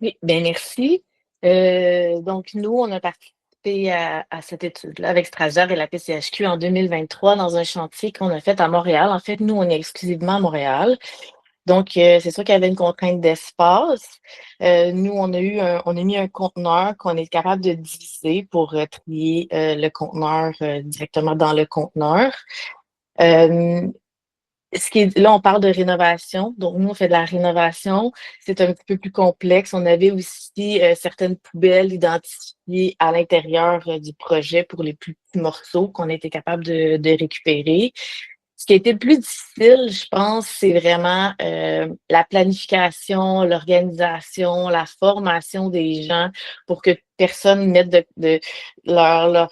Oui, bien merci. Donc, nous, on a participé à cette étude-là avec Strasger et la PCHQ en 2023 dans un chantier qu'on a fait à Montréal. En fait, nous, on est exclusivement à Montréal. Donc, c'est sûr qu'il y avait une contrainte d'espace. Nous, on a mis un conteneur qu'on est capable de diviser pour trier le conteneur directement dans le conteneur. Là, on parle de rénovation. Donc, nous, on fait de la rénovation. C'est un petit peu plus complexe. On avait aussi certaines poubelles identifiées à l'intérieur du projet pour les plus petits morceaux qu'on était capable de récupérer. Ce qui a été le plus difficile, je pense, c'est vraiment la planification, l'organisation, la formation des gens pour que personne mette leur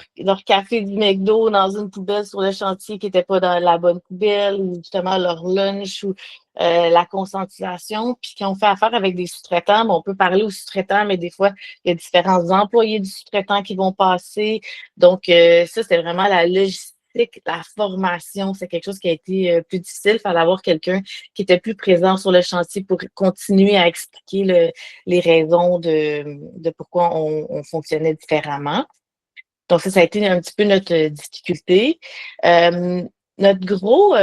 café du McDo dans une poubelle sur le chantier qui n'était pas dans la bonne poubelle, ou justement leur lunch, ou la conscientisation. Puis quand on fait affaire avec des sous-traitants, on peut parler aux sous-traitants, mais des fois, il y a différents employés du sous-traitant qui vont passer. Donc, ça, c'est vraiment la logistique. La formation, c'est quelque chose qui a été plus difficile. Il fallait avoir quelqu'un qui était plus présent sur le chantier pour continuer à expliquer les raisons de pourquoi on fonctionnait différemment. Donc, ça a été un petit peu notre difficulté. Notre gros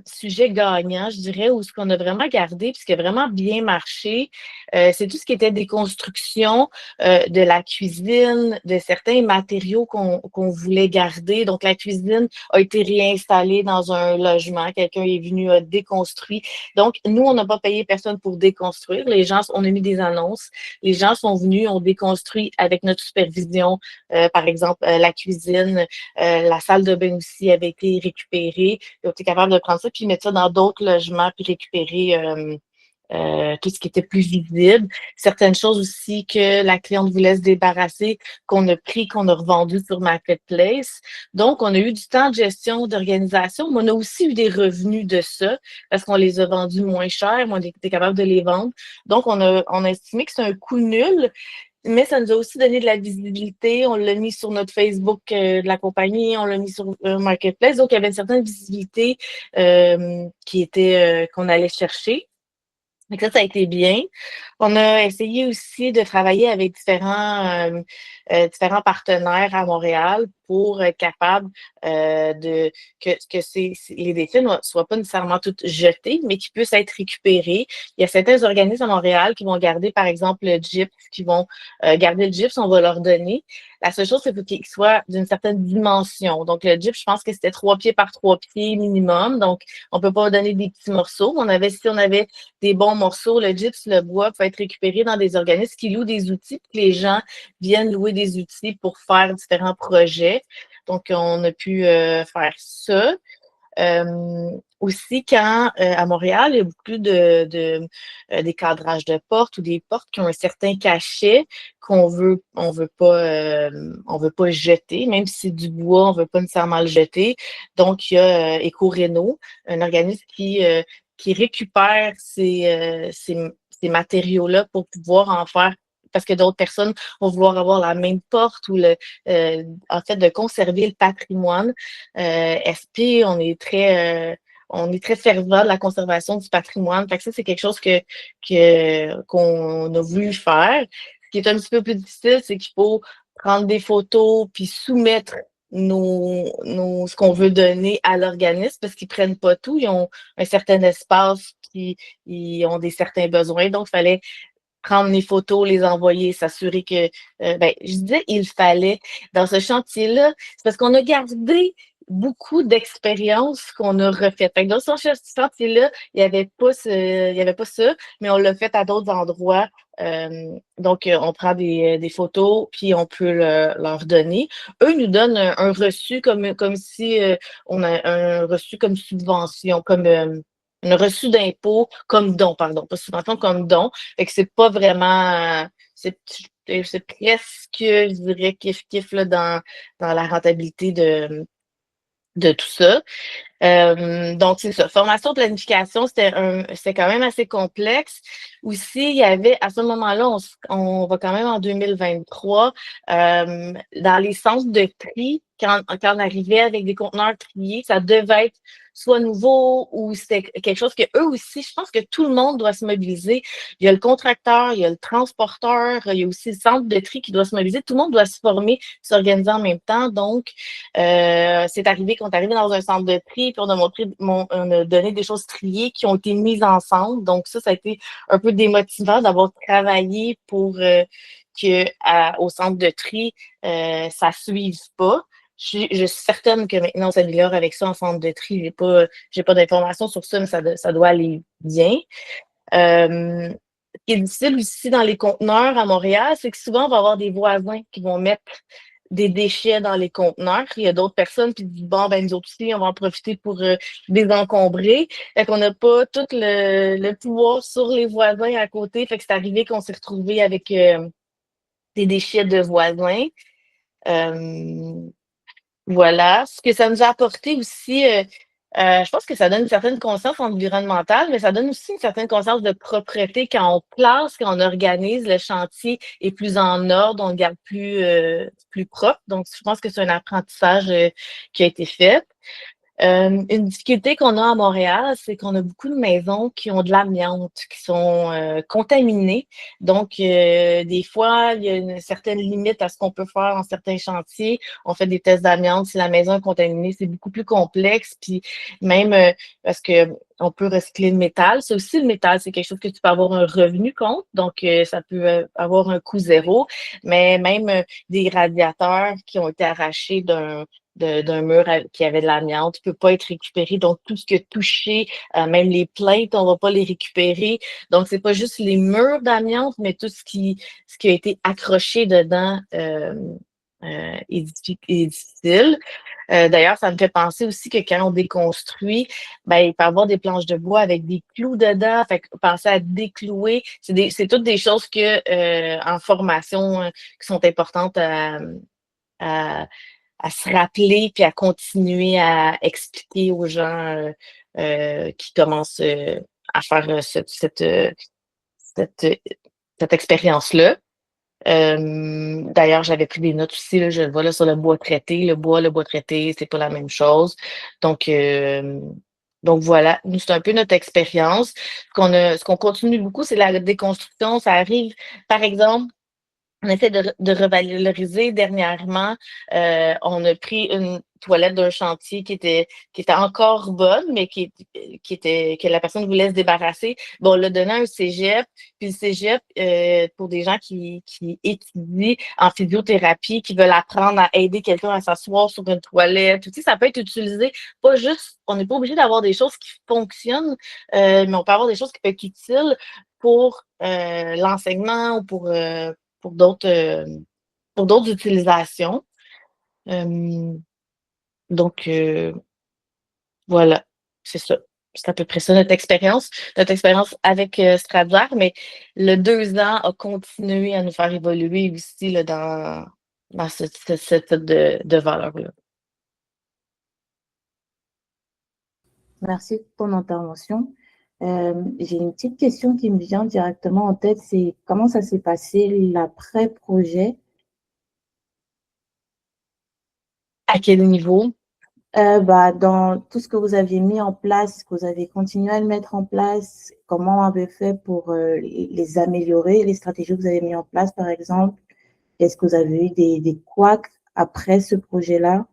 sujet gagnant, je dirais, ou ce qu'on a vraiment gardé, puis ce qui a vraiment bien marché, c'est tout ce qui était déconstruction de la cuisine, de certains matériaux qu'on voulait garder. Donc, la cuisine a été réinstallée dans un logement. Quelqu'un est venu, a déconstruit. Donc, nous, on n'a pas payé personne pour déconstruire. On a mis des annonces. Les gens sont venus, ont déconstruit avec notre supervision. Par exemple, la cuisine, la salle de bain aussi avait été récupérée. Ils ont été capables de prendre ça puis mettre ça dans d'autres logements puis récupérer tout ce qui était plus visible. Certaines choses aussi que la cliente voulait se débarrasser, qu'on a pris, qu'on a revendu sur Marketplace. Donc, on a eu du temps de gestion, d'organisation, mais on a aussi eu des revenus de ça parce qu'on les a vendus moins cher, mais on était capable de les vendre. Donc, on a estimé que c'est un coût nul. Mais ça nous a aussi donné de la visibilité. On l'a mis sur notre Facebook de la compagnie, on l'a mis sur Marketplace. Donc, il y avait une certaine visibilité qu'on allait chercher. Donc ça a été bien. On a essayé aussi de travailler avec différents partenaires à Montréal pour être capable que les déchets ne soient pas nécessairement tous jetés, mais qu'ils puissent être récupérés. Il y a certains organismes à Montréal qui vont garder, par exemple, le gyps, qui vont garder le gyps, on va leur donner. La seule chose, c'est qu'il soit d'une certaine dimension. Donc, le gyps, je pense que c'était 3 pieds par 3 pieds minimum. Donc, on peut pas donner des petits morceaux. Si on avait des bons morceaux, le gyps, le bois peut être récupéré dans des organismes qui louent des outils, puis que les gens viennent louer des outils pour faire différents projets. Donc, on a pu faire ça. Aussi, quand à Montréal, il y a beaucoup des cadrages de portes ou des portes qui ont un certain cachet on veut pas jeter, même si c'est du bois, on veut pas nécessairement le jeter. Donc, il y a Éco-Réno, un organisme qui récupère ces matériaux-là pour pouvoir en faire, parce que d'autres personnes vont vouloir avoir la même porte ou en fait, de conserver le patrimoine. SP, on est très fervent de la conservation du patrimoine. Fait que ça, c'est quelque chose qu'on a voulu faire. Ce qui est un petit peu plus difficile, c'est qu'il faut prendre des photos puis soumettre ce qu'on veut donner à l'organisme parce qu'ils prennent pas tout. Ils ont un certain espace puis ils ont certains besoins. Donc, il fallait prendre les photos, les envoyer, s'assurer que, je disais il fallait, dans ce chantier-là, c'est parce qu'on a gardé beaucoup d'expériences qu'on a refaites. Fait que dans ce chantier-là, il y avait pas ça, mais on l'a fait à d'autres endroits. Donc, on prend des photos, puis on peut leur donner. Eux nous donnent un reçu comme si on a un reçu comme subvention, comme On a reçu d'impôts comme don, pardon, pas subvention, comme don. Fait que c'est pas vraiment, c'est presque, je dirais, kiff-kiff là, dans la rentabilité de tout ça. Donc, c'est ça. Formation, planification, c'était quand même assez complexe. Aussi, il y avait, à ce moment-là, on va quand même en 2023, dans les centres de tri, quand on arrivait avec des conteneurs triés, ça devait être soit nouveau ou c'était quelque chose que eux aussi, je pense que tout le monde doit se mobiliser. Il y a le contracteur, il y a le transporteur, il y a aussi le centre de tri qui doit se mobiliser. Tout le monde doit se former, s'organiser en même temps. Donc, c'est arrivé qu'on est arrivé dans un centre de tri, puis on a donné des choses triées qui ont été mises ensemble. Donc, ça a été un peu démotivant d'avoir travaillé pour au centre de tri, ça ne suive pas. Je suis certaine que maintenant, on s'améliore avec ça en centre de tri. J'ai pas d'informations sur ça, mais ça doit aller bien. Ce qui est difficile aussi dans les conteneurs à Montréal, c'est que souvent, on va avoir des voisins qui vont mettre des déchets dans les conteneurs. Il y a d'autres personnes qui disent, bon, ben nous autres aussi, on va en profiter pour désencombrer. Fait qu'on n'a pas tout le pouvoir sur les voisins à côté. Fait que c'est arrivé qu'on s'est retrouvé avec des déchets de voisins. Voilà. Ce que ça nous a apporté aussi, je pense que ça donne une certaine conscience environnementale, mais ça donne aussi une certaine conscience de propreté quand on place, quand on organise, le chantier est plus en ordre, on le garde plus propre. Donc, je pense que c'est un apprentissage qui a été fait. Une difficulté qu'on a à Montréal, c'est qu'on a beaucoup de maisons qui ont de l'amiante, qui sont contaminées. Donc, des fois, il y a une certaine limite à ce qu'on peut faire dans certains chantiers. On fait des tests d'amiante. Si la maison est contaminée, c'est beaucoup plus complexe. Puis même parce que on peut recycler le métal. C'est aussi le métal, c'est quelque chose que tu peux avoir un revenu contre. Donc, ça peut avoir un coût zéro. Mais même des radiateurs qui ont été arrachés d'un mur qui avait de l'amiante, ne peut pas être récupéré. Donc, tout ce qui est touché, même les plaintes, on ne va pas les récupérer. Donc, c'est pas juste les murs d'amiante, mais tout ce qui a été accroché dedans est difficile. D'ailleurs, ça me fait penser aussi que quand on déconstruit, ben, il peut y avoir des planches de bois avec des clous dedans. Fait que penser à déclouer, c'est toutes des choses en formation qui sont importantes à se rappeler puis à continuer à expliquer aux gens qui commencent à faire cette expérience-là. D'ailleurs, j'avais pris des notes aussi, là, je le vois là, sur le bois traité. Le bois traité, c'est pas la même chose. Donc voilà, nous, c'est un peu notre expérience. Ce qu'on continue beaucoup, c'est la déconstruction. Ça arrive, par exemple, on essaie de revaloriser dernièrement. On a pris une toilette d'un chantier qui était encore bonne, mais que la personne voulait se débarrasser. Bon, on l'a donné à un cégep, puis le cégep, pour des gens qui étudient en physiothérapie, qui veulent apprendre à aider quelqu'un à s'asseoir sur une toilette. Tu sais, ça peut être utilisé, pas juste, on n'est pas obligé d'avoir des choses qui fonctionnent, mais on peut avoir des choses qui peuvent être utiles pour l'enseignement ou pour d'autres utilisations. Donc, voilà, c'est ça. C'est à peu près ça notre expérience avec Stradler, mais le 2 ans a continué à nous faire évoluer aussi là, dans ce type de valeurs-là.
Merci pour ton intervention. J'ai une petite question qui me vient directement en tête, c'est comment ça s'est passé l'après-projet?
À quel niveau?
Dans tout ce que vous aviez mis en place, que vous avez continué à le mettre en place, comment on avait fait pour les améliorer, les stratégies que vous avez mis en place, par exemple? Est-ce que vous avez eu des couacs après ce projet-là?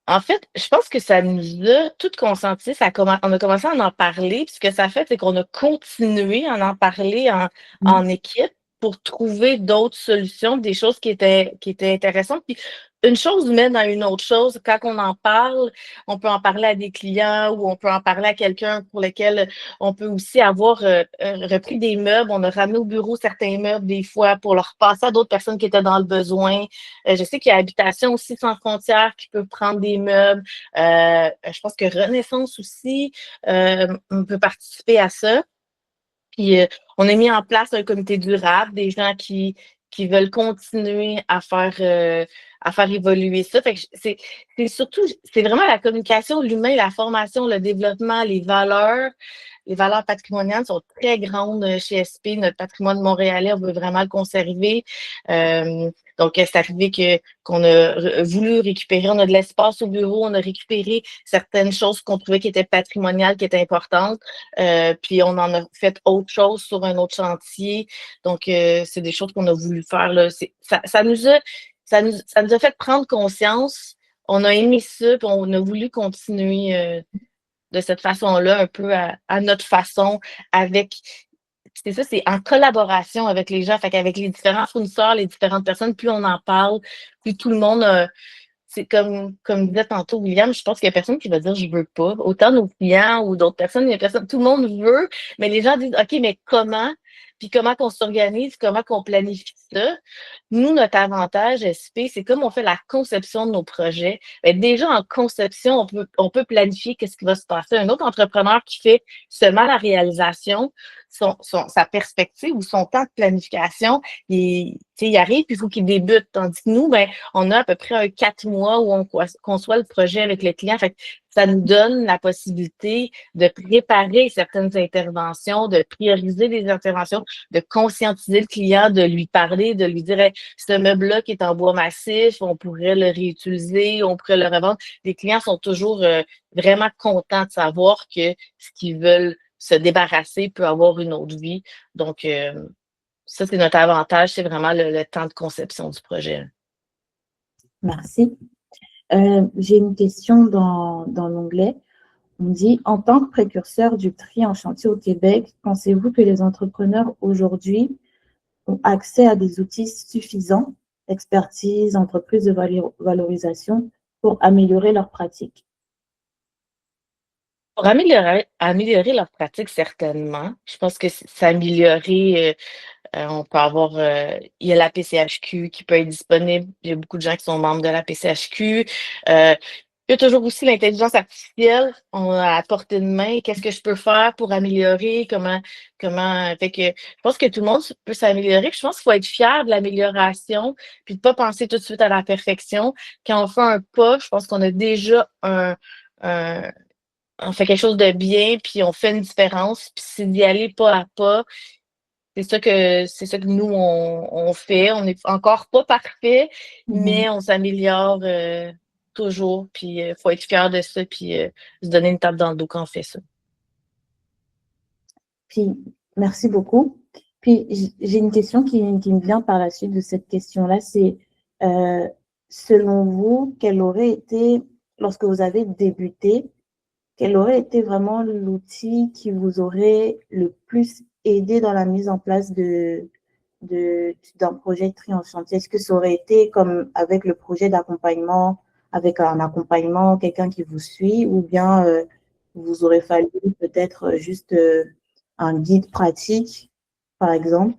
En fait, je pense que ça nous a tout consenti. On a commencé à en parler. Puis ce que ça fait, c'est qu'on a continué à en parler en équipe pour trouver d'autres solutions, des choses qui étaient intéressantes. Puis une chose mène à une autre chose. Quand on en parle, on peut en parler à des clients ou on peut en parler à quelqu'un pour lequel on peut aussi avoir repris des meubles. On a ramené au bureau certains meubles des fois pour leur passer à d'autres personnes qui étaient dans le besoin. Je sais qu'il y a Habitation aussi sans frontières qui peut prendre des meubles. Je pense que Renaissance aussi, on peut participer à ça. Puis on a mis en place un comité durable, des gens qui veulent continuer à faire évoluer ça. Fait que c'est surtout, c'est vraiment la communication, l'humain, la formation, le développement, les valeurs. Les valeurs patrimoniales sont très grandes chez SP. Notre patrimoine montréalais, on veut vraiment le conserver. Donc, c'est arrivé qu'on a voulu récupérer. On a de l'espace au bureau. On a récupéré certaines choses qu'on trouvait qui étaient patrimoniales, qui étaient importantes. Puis, on en a fait autre chose sur un autre chantier. Donc, c'est des choses qu'on a voulu faire, là. Ça nous a fait prendre conscience. On a aimé ça, puis on a voulu continuer de cette façon-là, un peu à notre façon, c'est ça, c'est en collaboration avec les gens, fait qu'avec les différents fournisseurs, les différentes personnes, plus on en parle, plus tout le monde, c'est comme disait tantôt William, je pense qu'il y a personne qui va dire je veux pas. Autant nos clients ou d'autres personnes, il y a personne, tout le monde veut, mais les gens disent OK, mais comment? Puis comment qu'on s'organise, comment qu'on planifie ça? Nous, notre avantage, SP, c'est comme on fait la conception de nos projets. Bien, déjà en conception, on peut planifier qu'est-ce qui va se passer. Un autre entrepreneur qui fait seulement la réalisation, sa perspective ou son temps de planification, il arrive puis il faut qu'il débute. Tandis que nous, ben, on a à peu près un 4 mois où on conçoit le projet avec le client. Fait que ça nous donne la possibilité de préparer certaines interventions, de prioriser des interventions, de conscientiser le client, de lui parler, de lui dire hey, ce meuble-là qui est en bois massif, on pourrait le réutiliser, on pourrait le revendre. Les clients sont toujours vraiment contents de savoir que ce qu'ils veulent se débarrasser peut avoir une autre vie. Donc, ça, c'est notre avantage, c'est vraiment le temps de conception du projet.
Merci. J'ai une question dans l'onglet. On dit, en tant que précurseur du tri en chantier au Québec, pensez-vous que les entrepreneurs aujourd'hui ont accès à des outils suffisants, expertise, entreprise de valorisation, pour améliorer leurs pratiques?
Pour améliorer leur pratique, certainement. Je pense que s'améliorer, on peut avoir, il y a la PCHQ qui peut être disponible. Il y a beaucoup de gens qui sont membres de la PCHQ. Il y a toujours aussi l'intelligence artificielle. On a à portée de main. Qu'est-ce que je peux faire pour améliorer? Fait que je pense que tout le monde peut s'améliorer. Je pense qu'il faut être fier de l'amélioration puis de pas penser tout de suite à la perfection. Quand on fait un pas, je pense qu'on a déjà on fait quelque chose de bien, puis on fait une différence, puis c'est d'y aller pas à pas. C'est ça que nous, on fait. On n'est encore pas parfait, mais on s'améliore toujours. Puis il faut être fier de ça, puis se donner une tape dans le dos quand on fait ça.
Puis, merci beaucoup. Puis, j'ai une question qui me vient par la suite de cette question-là. C'est, selon vous, quel aurait été, lorsque vous avez débuté, quel aurait été vraiment l'outil qui vous aurait le plus aidé dans la mise en place d'un projet de tri en chantier? Est-ce que ça aurait été comme avec le projet d'accompagnement, avec un accompagnement, quelqu'un qui vous suit, ou bien vous aurait fallu peut-être juste un guide pratique, par exemple?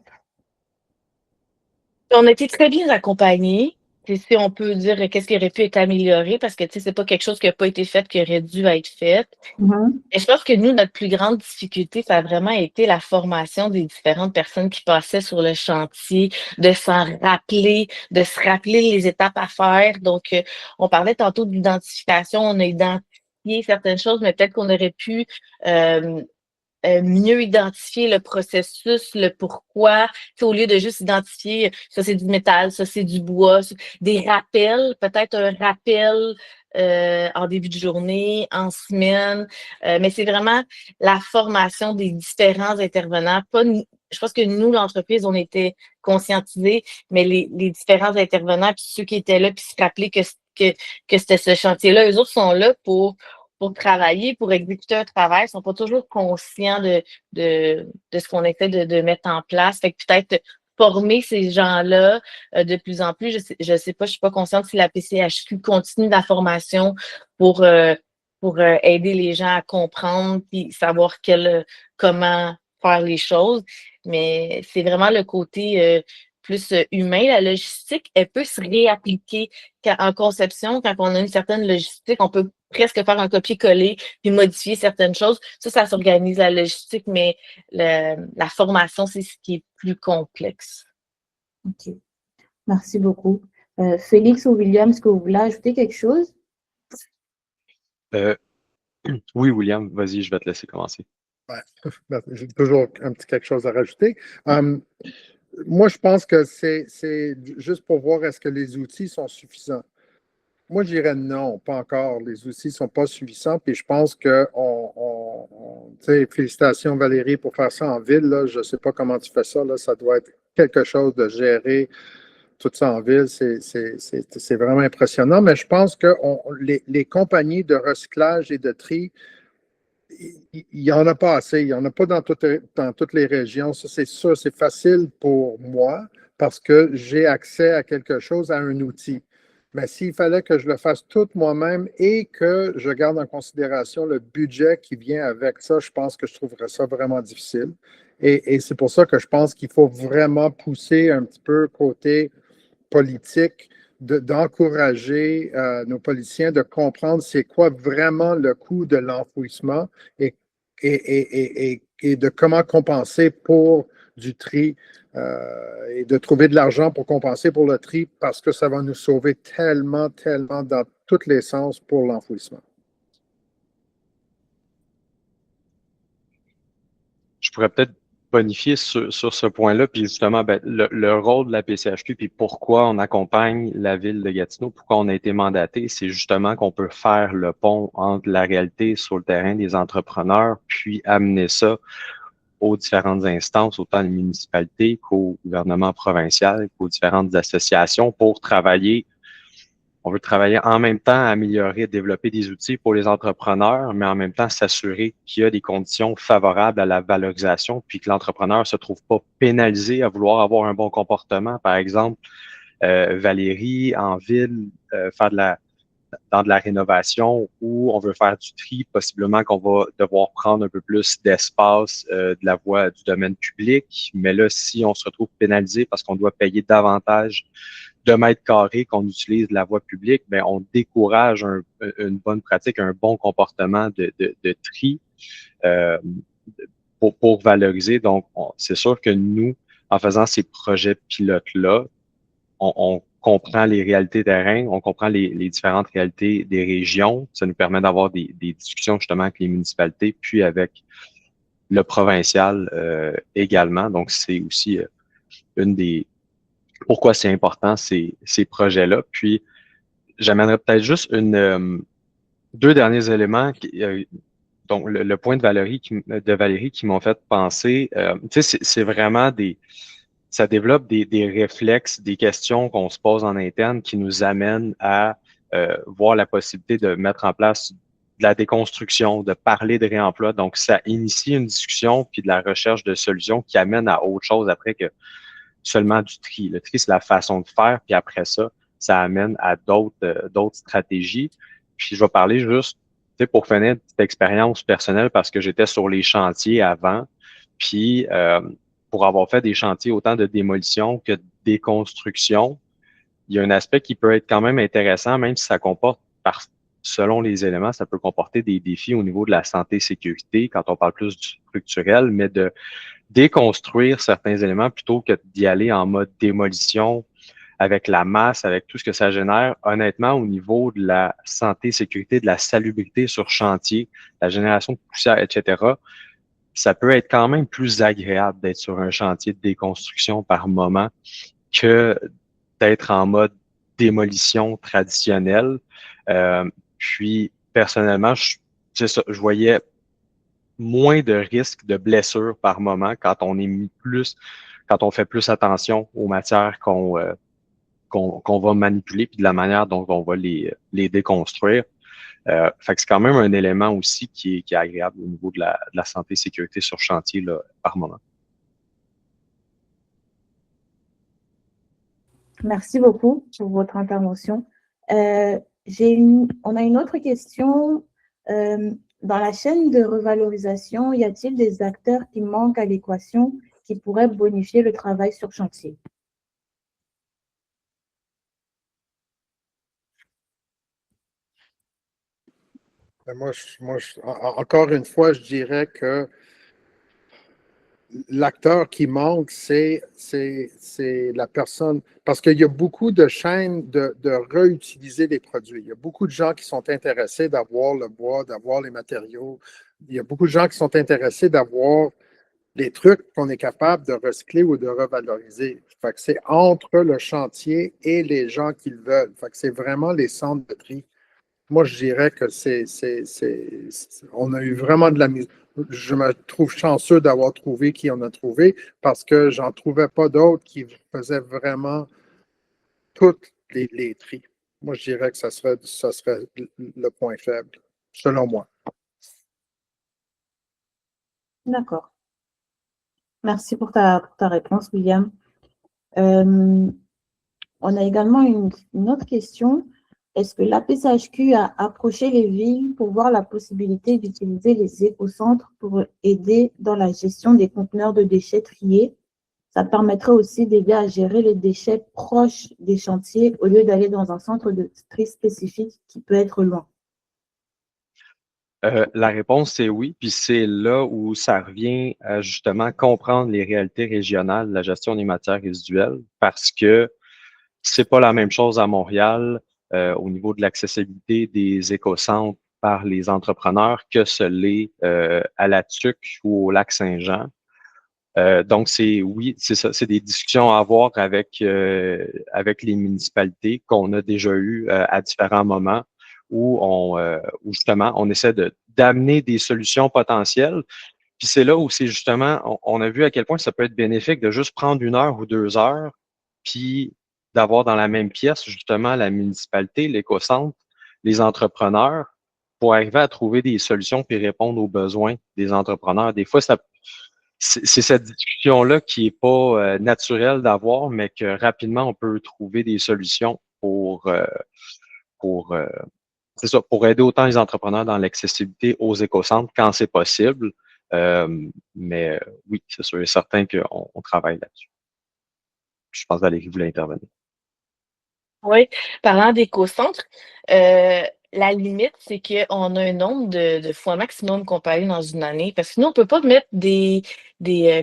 On a été très bien accompagnés. Si on peut dire qu'est-ce qui aurait pu être amélioré, parce que c'est pas quelque chose qui n'a pas été fait, qui aurait dû être fait. Et je pense que nous, notre plus grande difficulté, ça a vraiment été la formation des différentes personnes qui passaient sur le chantier, de se rappeler les étapes à faire. Donc, on parlait tantôt d'identification, on a identifié certaines choses, mais peut-être qu'on aurait pu mieux identifier le processus, le pourquoi, au lieu de juste identifier ça c'est du métal, ça c'est du bois, des rappels, peut-être un rappel en début de journée, en semaine, mais c'est vraiment la formation des différents intervenants. Je pense que nous, l'entreprise, on était conscientisés, mais les différents intervenants, puis ceux qui étaient là, puis se rappeler que c'était ce chantier-là, eux autres sont là pour travailler, pour exécuter un travail, ils sont pas toujours conscients de ce qu'on essaie de mettre en place. Fait que peut-être former ces gens-là de plus en plus. Je sais pas, je suis pas consciente si la PCHQ continue la formation pour, aider les gens à comprendre puis savoir comment faire les choses. Mais c'est vraiment le côté plus humain. La logistique, elle peut se réappliquer en conception. Quand on a une certaine logistique, on peut presque faire un copier-coller puis modifier certaines choses. Ça s'organise la logistique, mais la formation, c'est ce qui est plus complexe.
OK. Merci beaucoup. Félix ou William, est-ce que vous voulez ajouter quelque chose?
Oui, William, vas-y, je vais te laisser commencer.
Ouais. J'ai toujours un petit quelque chose à rajouter. Moi, je pense que c'est juste pour voir est-ce que les outils sont suffisants. Moi, je dirais non, pas encore. Les outils ne sont pas suffisants. Puis je pense que félicitations Valérie pour faire ça en ville. Là. Je ne sais pas comment tu fais ça. Là. Ça doit être quelque chose de gérer tout ça en ville. C'est vraiment impressionnant. Mais je pense que les compagnies de recyclage et de tri, il n'y en a pas assez. Il n'y en a pas dans toutes les régions. Ça, c'est sûr, c'est facile pour moi parce que j'ai accès à quelque chose, à un outil. Mais s'il fallait que je le fasse tout moi-même et que je garde en considération le budget qui vient avec ça, je pense que je trouverais ça vraiment difficile. Et c'est pour ça que je pense qu'il faut vraiment pousser un petit peu côté politique, d'encourager nos politiciens de comprendre c'est quoi vraiment le coût de l'enfouissement et de comment compenser pour du tri et de trouver de l'argent pour compenser pour le tri parce que ça va nous sauver tellement, tellement dans tous les sens pour l'enfouissement.
Je pourrais peut-être bonifier sur ce point-là, puis justement, le rôle de la PCHQ, puis pourquoi on accompagne la ville de Gatineau, pourquoi on a été mandaté, c'est justement qu'on peut faire le pont entre la réalité sur le terrain des entrepreneurs, puis amener ça aux différentes instances, autant les municipalités qu'au gouvernement provincial, qu'aux différentes associations pour travailler. On veut travailler en même temps à améliorer, développer des outils pour les entrepreneurs, mais en même temps s'assurer qu'il y a des conditions favorables à la valorisation, puis que l'entrepreneur ne se trouve pas pénalisé à vouloir avoir un bon comportement. Par exemple, Valérie, en ville, faire dans de la rénovation où on veut faire du tri, possiblement qu'on va devoir prendre un peu plus d'espace de la voie du domaine public. Mais là, si on se retrouve pénalisé parce qu'on doit payer davantage de mètres carrés qu'on utilise de la voie publique, ben on décourage une bonne pratique, un bon comportement de tri pour valoriser. Donc, c'est sûr que nous, en faisant ces projets pilotes-là, on comprend les réalités terrain, on comprend les différentes réalités des régions. Ça nous permet d'avoir des discussions justement avec les municipalités, puis avec le provincial également. Donc, c'est aussi une des pourquoi c'est important ces projets-là. Puis, j'amènerais peut-être juste deux derniers éléments. Donc, le point de Valérie qui m'ont fait penser, tu sais, c'est vraiment ça développe des réflexes, des questions qu'on se pose en interne qui nous amènent à voir la possibilité de mettre en place de la déconstruction, de parler de réemploi. Donc, ça initie une discussion puis de la recherche de solutions qui amène à autre chose après que seulement du tri. Le tri, c'est la façon de faire, puis après ça, ça amène à d'autres stratégies. Puis je vais parler juste, tu sais, pour finir, cette expérience personnelle parce que j'étais sur les chantiers avant, puis pour avoir fait des chantiers autant de démolition que de déconstruction, il y a un aspect qui peut être quand même intéressant, même si ça comporte, selon les éléments, ça peut comporter des défis au niveau de la santé-sécurité quand on parle plus du structurel, mais de déconstruire certains éléments plutôt que d'y aller en mode démolition avec la masse, avec tout ce que ça génère. Honnêtement, au niveau de la santé, sécurité, de la salubrité sur chantier, la génération de poussière, etc., ça peut être quand même plus agréable d'être sur un chantier de déconstruction par moment que d'être en mode démolition traditionnelle. Puis, personnellement, je voyais moins de risques de blessures par moment quand on quand on fait plus attention aux matières qu'on va manipuler puis de la manière dont on va les déconstruire. Fait que c'est quand même un élément aussi qui est agréable au niveau de la santé et sécurité sur chantier là, par moment.
Merci beaucoup pour votre intervention. On a une autre question. Dans la chaîne de revalorisation, y a-t-il des acteurs qui manquent à l'équation qui pourraient bonifier le travail sur chantier?
Encore une fois, je dirais que l'acteur qui manque, c'est la personne, parce qu'il y a beaucoup de chaînes de réutiliser des produits. Il y a beaucoup de gens qui sont intéressés d'avoir le bois, d'avoir les matériaux. Il y a beaucoup de gens qui sont intéressés d'avoir les trucs qu'on est capable de recycler ou de revaloriser. Fait que c'est entre le chantier et les gens qui le veulent. Fait que c'est vraiment les centres de tri. Moi, je dirais que on a eu vraiment de la mise. Je me trouve chanceux d'avoir trouvé qui on a trouvé parce que j'en trouvais pas d'autres qui faisaient vraiment toutes les tris. Moi, je dirais que ça serait le point faible, selon moi.
D'accord. Merci pour ta réponse, William. On a également une autre question. Est-ce que l'APCHQ a approché les villes pour voir la possibilité d'utiliser les écocentres pour aider dans la gestion des conteneurs de déchets triés? Ça permettrait aussi d'aider à gérer les déchets proches des chantiers au lieu d'aller dans un centre de tri spécifique qui peut être loin.
La réponse, c'est oui, puis c'est là où ça revient à justement comprendre les réalités régionales de la gestion des matières résiduelles, parce que c'est pas la même chose à Montréal au niveau de l'accessibilité des écocentres par les entrepreneurs que ce l'est à la TUC ou au Lac-Saint-Jean. Donc, oui, c'est ça, c'est des discussions à avoir avec les municipalités qu'on a déjà eues à différents moments où justement on essaie d'amener des solutions potentielles. Puis c'est là où c'est justement, on a vu à quel point ça peut être bénéfique de juste prendre 1 heure ou 2 heures, puis d'avoir dans la même pièce justement la municipalité, l'écocentre, les entrepreneurs, pour arriver à trouver des solutions puis répondre aux besoins des entrepreneurs. Des fois, c'est cette discussion-là qui est pas naturelle d'avoir, mais que rapidement on peut trouver des solutions pour c'est ça, pour aider autant les entrepreneurs dans l'accessibilité aux écocentres quand c'est possible. Mais oui, c'est sûr et certain qu'on travaille là-dessus. Je pense que Valérie voulait intervenir.
Oui, parlant d'éco-centre, la limite, c'est qu'on a un nombre de fois maximum qu'on peut aller dans une année, parce que sinon, on ne peut pas mettre des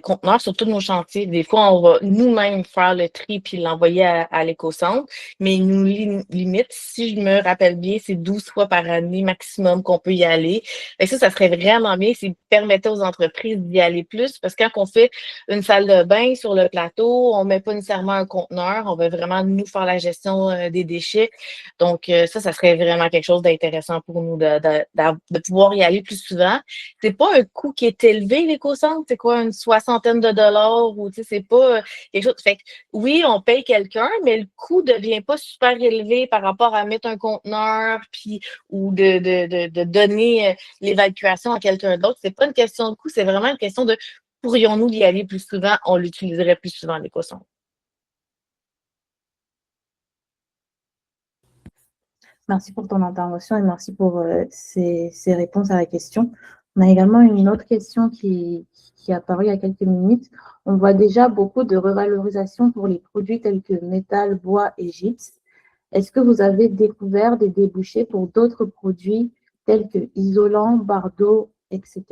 conteneurs sur tous nos chantiers. Des fois, on va nous-mêmes faire le tri puis l'envoyer à l'éco-centre, mais il nous limite, si je me rappelle bien, c'est 12 fois par année maximum qu'on peut y aller. Et ça serait vraiment bien s'il permettait aux entreprises d'y aller plus, parce que quand on fait une salle de bain sur le plateau, on ne met pas nécessairement un conteneur, on veut vraiment nous faire la gestion des déchets. Donc, ça serait vraiment quelque chose d'intéressant pour nous de pouvoir y aller plus souvent. C'est pas un coût qui est élevé, l'éco-centre, c'est quoi, une soixantaine de dollars ou tu sais, c'est pas quelque chose. Fait que oui, on paye quelqu'un, mais le coût ne devient pas super élevé par rapport à mettre un conteneur puis ou de donner l'évacuation à quelqu'un d'autre. C'est pas une question de coût, c'est vraiment une question de pourrions-nous y aller plus souvent, on l'utiliserait plus souvent, l'éco-centre.
Merci pour ton intervention et merci pour ces réponses à la question. On a également une autre question qui est apparue il y a quelques minutes. On voit déjà beaucoup de revalorisation pour les produits tels que métal, bois et gypse. Est-ce que vous avez découvert des débouchés pour d'autres produits tels que isolants, bardeaux, etc.?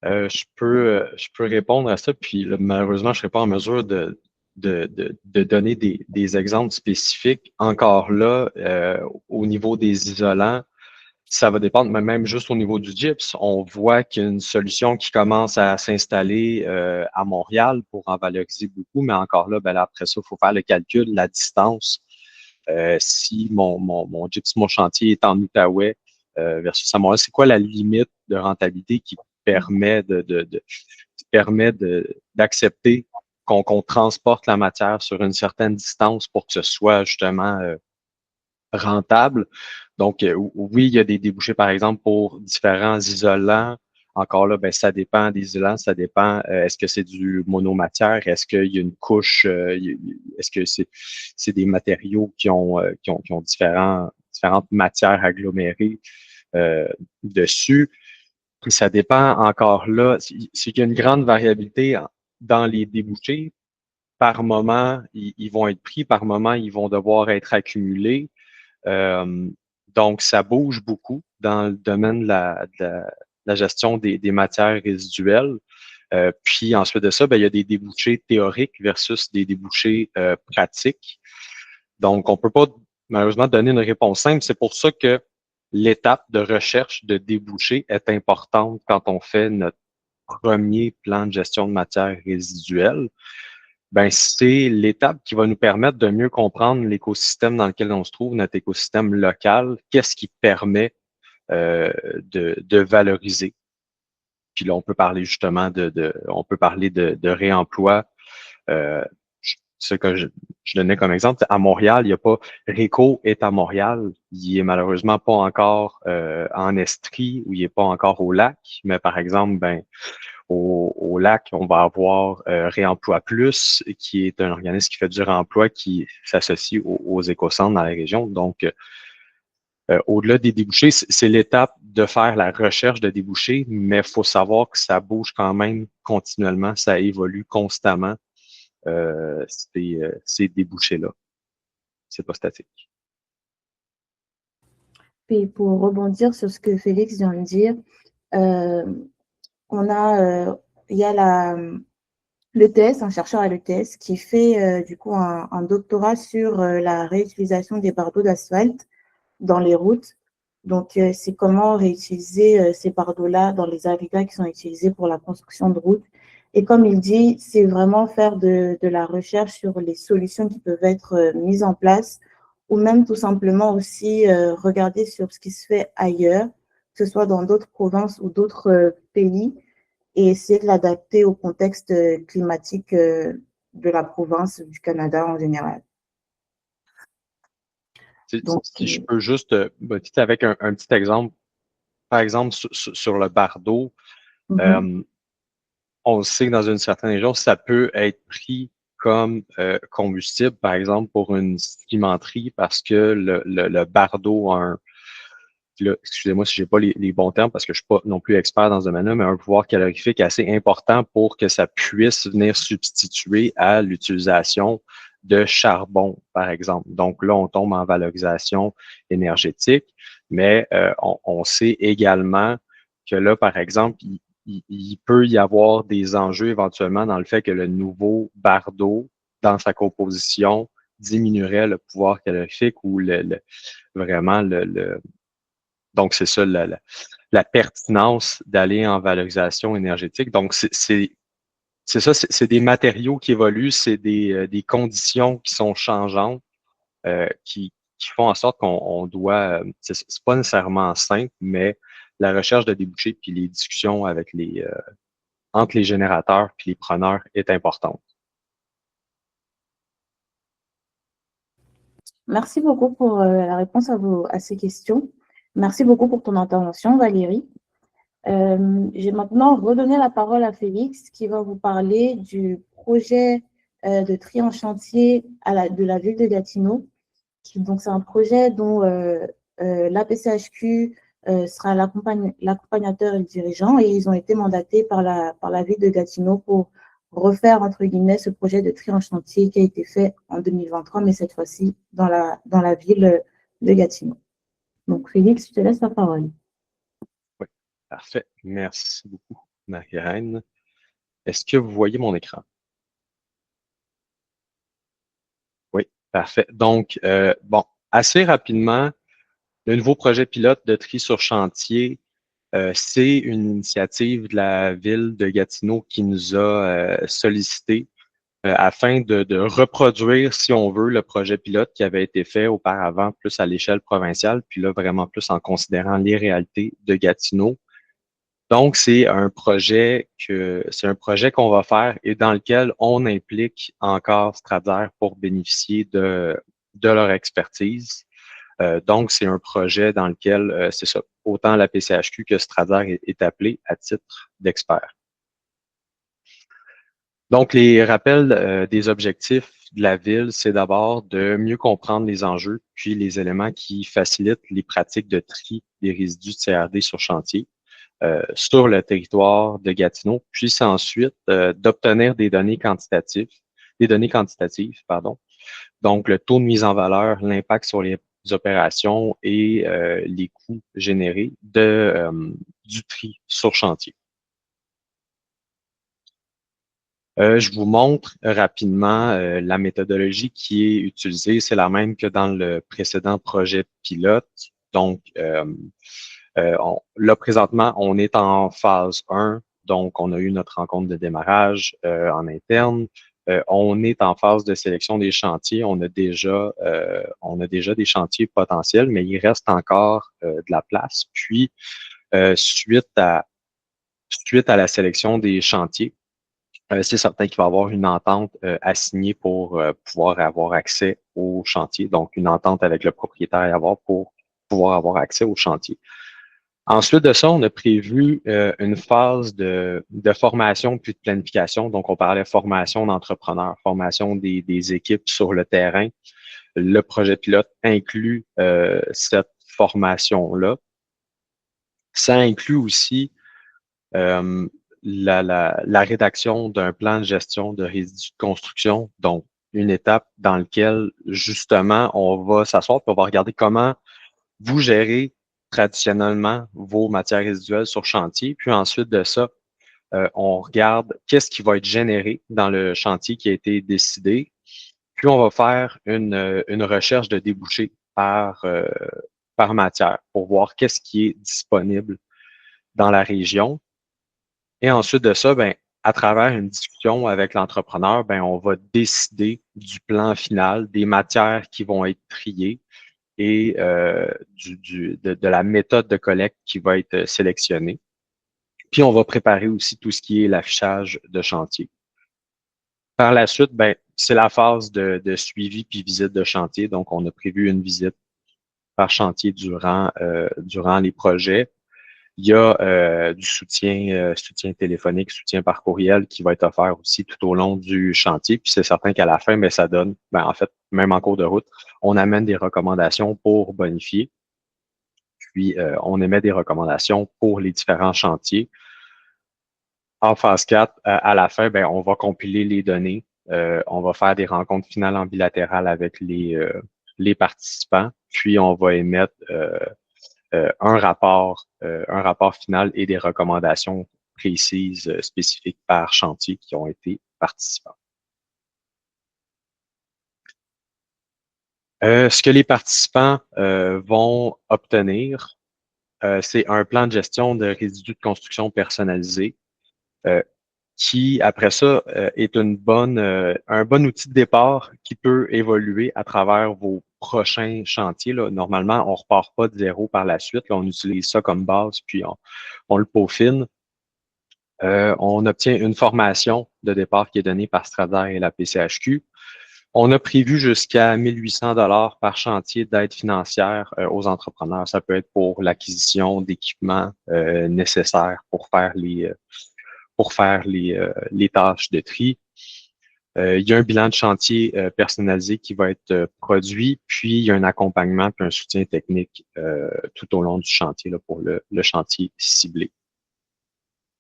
Je peux répondre à ça, puis là, malheureusement, je ne serai pas en mesure de donner des exemples spécifiques. Encore là, au niveau des isolants, ça va dépendre, mais même juste au niveau du gypse, on voit qu'il y a une solution qui commence à s'installer à Montréal pour en valoriser beaucoup, mais encore là, ben là, après ça, il faut faire le calcul, la distance. Si mon gypse, mon chantier est en Outaouais versus à Montréal, c'est quoi la limite de rentabilité qui permet d'accepter qu'on transporte la matière sur une certaine distance pour que ce soit justement rentable. Donc, oui, il y a des débouchés, par exemple, pour différents isolants encore là, ben, ça dépend des isolants, ça dépend, est-ce que c'est du monomatière, est-ce qu'il y a une couche, est-ce que c'est des matériaux qui ont différentes matières agglomérées dessus. Ça dépend encore là, c'est qu'il y a une grande variabilité dans les débouchés. Par moment, ils vont être pris, par moment, ils vont devoir être accumulés. Donc, ça bouge beaucoup dans le domaine de la gestion des matières résiduelles. Puis ensuite de ça, ben, il y a des débouchés théoriques versus des débouchés pratiques. Donc, on peut pas malheureusement donner une réponse simple. C'est pour ça que l'étape de recherche de débouchés est importante quand on fait notre premier plan de gestion de matières résiduelles. Ben, c'est l'étape qui va nous permettre de mieux comprendre l'écosystème dans lequel on se trouve, notre écosystème local, qu'est-ce qui permet de valoriser. Puis là, on peut parler justement on peut parler de réemploi. Ce que je donnais comme exemple, à Montréal, il n'y a pas, RECO est à Montréal, il est malheureusement pas encore en Estrie ou il n'est pas encore au lac, mais par exemple, ben, au lac, on va avoir Réemploi Plus, qui est un organisme qui fait du réemploi qui s'associe aux écocentres dans la région. Donc, au-delà des débouchés, c'est l'étape de faire la recherche de débouchés, mais il faut savoir que ça bouge quand même continuellement, ça évolue constamment, ces débouchés-là. C'est pas statique.
Et pour rebondir sur ce que Félix vient de dire, il y a l'ETS, un chercheur à l'ETS, qui fait du coup un doctorat sur la réutilisation des bardeaux d'asphalte dans les routes. Donc, c'est comment réutiliser ces bardeaux-là dans les agrégats qui sont utilisés pour la construction de routes. Et comme il dit, c'est vraiment faire de la recherche sur les solutions qui peuvent être mises en place ou même tout simplement aussi regarder sur ce qui se fait ailleurs, que ce soit dans d'autres provinces ou d'autres pays, et essayer de l'adapter au contexte climatique de la province du Canada en général.
Donc, si je peux juste avec un petit exemple, par exemple sur le bardeau, on sait que dans une certaine région, ça peut être pris comme combustible, par exemple, pour une cimenterie, parce que le bardeau a excusez-moi si j'ai pas les bons termes, parce que je suis pas non plus expert dans ce domaine-là, mais un pouvoir calorifique assez important pour que ça puisse venir substituer à l'utilisation de charbon, par exemple. Donc là, on tombe en valorisation énergétique, mais on sait également que là, par exemple, il peut y avoir des enjeux éventuellement dans le fait que le nouveau bardeau, dans sa composition, diminuerait le pouvoir calorifique ou vraiment donc, c'est ça la pertinence d'aller en valorisation énergétique. Donc, c'est ça, c'est des matériaux qui évoluent, c'est des conditions qui sont changeantes, qui font en sorte qu'on doit, c'est pas nécessairement simple, mais la recherche de débouchés puis les discussions avec entre les générateurs puis les preneurs est importante.
Merci beaucoup pour la réponse à ces questions. Merci beaucoup pour ton intervention, Valérie. Je vais maintenant redonner la parole à Félix qui va vous parler du projet de tri en chantier de la ville de Gatineau. Donc, c'est un projet dont l'APCHQ sera l'accompagnateur et le dirigeant, et ils ont été mandatés par la ville de Gatineau pour refaire, entre guillemets, ce projet de tri en chantier qui a été fait en 2023, mais cette fois-ci dans la ville de Gatineau. Donc, Félix, je te laisse la parole.
Oui, parfait. Merci beaucoup, Marie-Reine. Est-ce que vous voyez mon écran? Oui, parfait. Donc, bon, assez rapidement, le nouveau projet pilote de tri sur chantier, c'est une initiative de la ville de Gatineau qui nous a sollicité afin de reproduire, si on veut, le projet pilote qui avait été fait auparavant plus à l'échelle provinciale, puis là, vraiment plus en considérant les réalités de Gatineau. Donc, c'est un projet qu'on va faire et dans lequel on implique encore Stradare pour bénéficier de leur expertise. Donc, c'est un projet dans lequel, c'est ça, autant la PCHQ que Stradaire est appelé à titre d'expert. Donc, les rappels des objectifs de la ville, c'est d'abord de mieux comprendre les enjeux, puis les éléments qui facilitent les pratiques de tri des résidus de CRD sur chantier sur le territoire de Gatineau, puis c'est ensuite d'obtenir des données quantitatives, pardon. Donc, le taux de mise en valeur, l'impact sur les opérations et les coûts générés du tri sur chantier. Je vous montre rapidement la méthodologie qui est utilisée. C'est la même que dans le précédent projet pilote. Donc, là, présentement, on est en phase 1. Donc, on a eu notre rencontre de démarrage en interne. On est en phase de sélection des chantiers. On a déjà des chantiers potentiels, mais il reste encore de la place. Puis, suite à la sélection des chantiers, c'est certain qu'il va y avoir une entente assignée pour pouvoir avoir accès au chantier. Donc, une entente avec le propriétaire à avoir pour pouvoir avoir accès au chantier. Ensuite de ça, on a prévu une phase de formation puis de planification. Donc, on parlait formation d'entrepreneurs, formation des équipes sur le terrain. Le projet pilote inclut cette formation-là. Ça inclut aussi la rédaction d'un plan de gestion de résidus de construction, donc une étape dans laquelle, justement, on va s'asseoir et on va regarder comment vous gérez traditionnellement vos matières résiduelles sur chantier. Puis ensuite de ça, on regarde qu'est-ce qui va être généré dans le chantier qui a été décidé. Puis on va faire une recherche de débouchés par matière pour voir qu'est-ce qui est disponible dans la région. Et ensuite de ça, ben, à travers une discussion avec l'entrepreneur, ben, on va décider du plan final, des matières qui vont être triées et de la méthode de collecte qui va être sélectionnée. Puis, on va préparer aussi tout ce qui est l'affichage de chantier. Par la suite, ben, c'est la phase de suivi puis visite de chantier. Donc, on a prévu une visite par chantier durant les projets. Il y a du soutien téléphonique, soutien par courriel qui va être offert aussi tout au long du chantier. Puis c'est certain qu'à la fin, mais ça donne, en fait, même en cours de route, on amène des recommandations pour bonifier. Puis on émet des recommandations pour les différents chantiers. En phase 4, à la fin, ben, on va compiler les données. On va faire des rencontres finales en bilatéral avec les participants. Puis on va émettre un rapport final et des recommandations précises, spécifiques par chantier qui ont été participants. Ce que les participants vont obtenir, c'est un plan de gestion de résidus de construction personnalisé qui, après ça, est un bon outil de départ qui peut évoluer à travers vos prochains chantiers. Là. Normalement, on ne repart pas de zéro par la suite. Là, on utilise ça comme base, puis on le peaufine. On obtient une formation de départ qui est donnée par Stradaire et la PCHQ. On a prévu jusqu'à 1 800 $ par chantier d'aide financière aux entrepreneurs. Ça peut être pour l'acquisition d'équipements nécessaires pour faire les tâches de tri. Il y a un bilan de chantier personnalisé qui va être produit, puis il y a un accompagnement puis un soutien technique tout au long du chantier là, pour le chantier ciblé.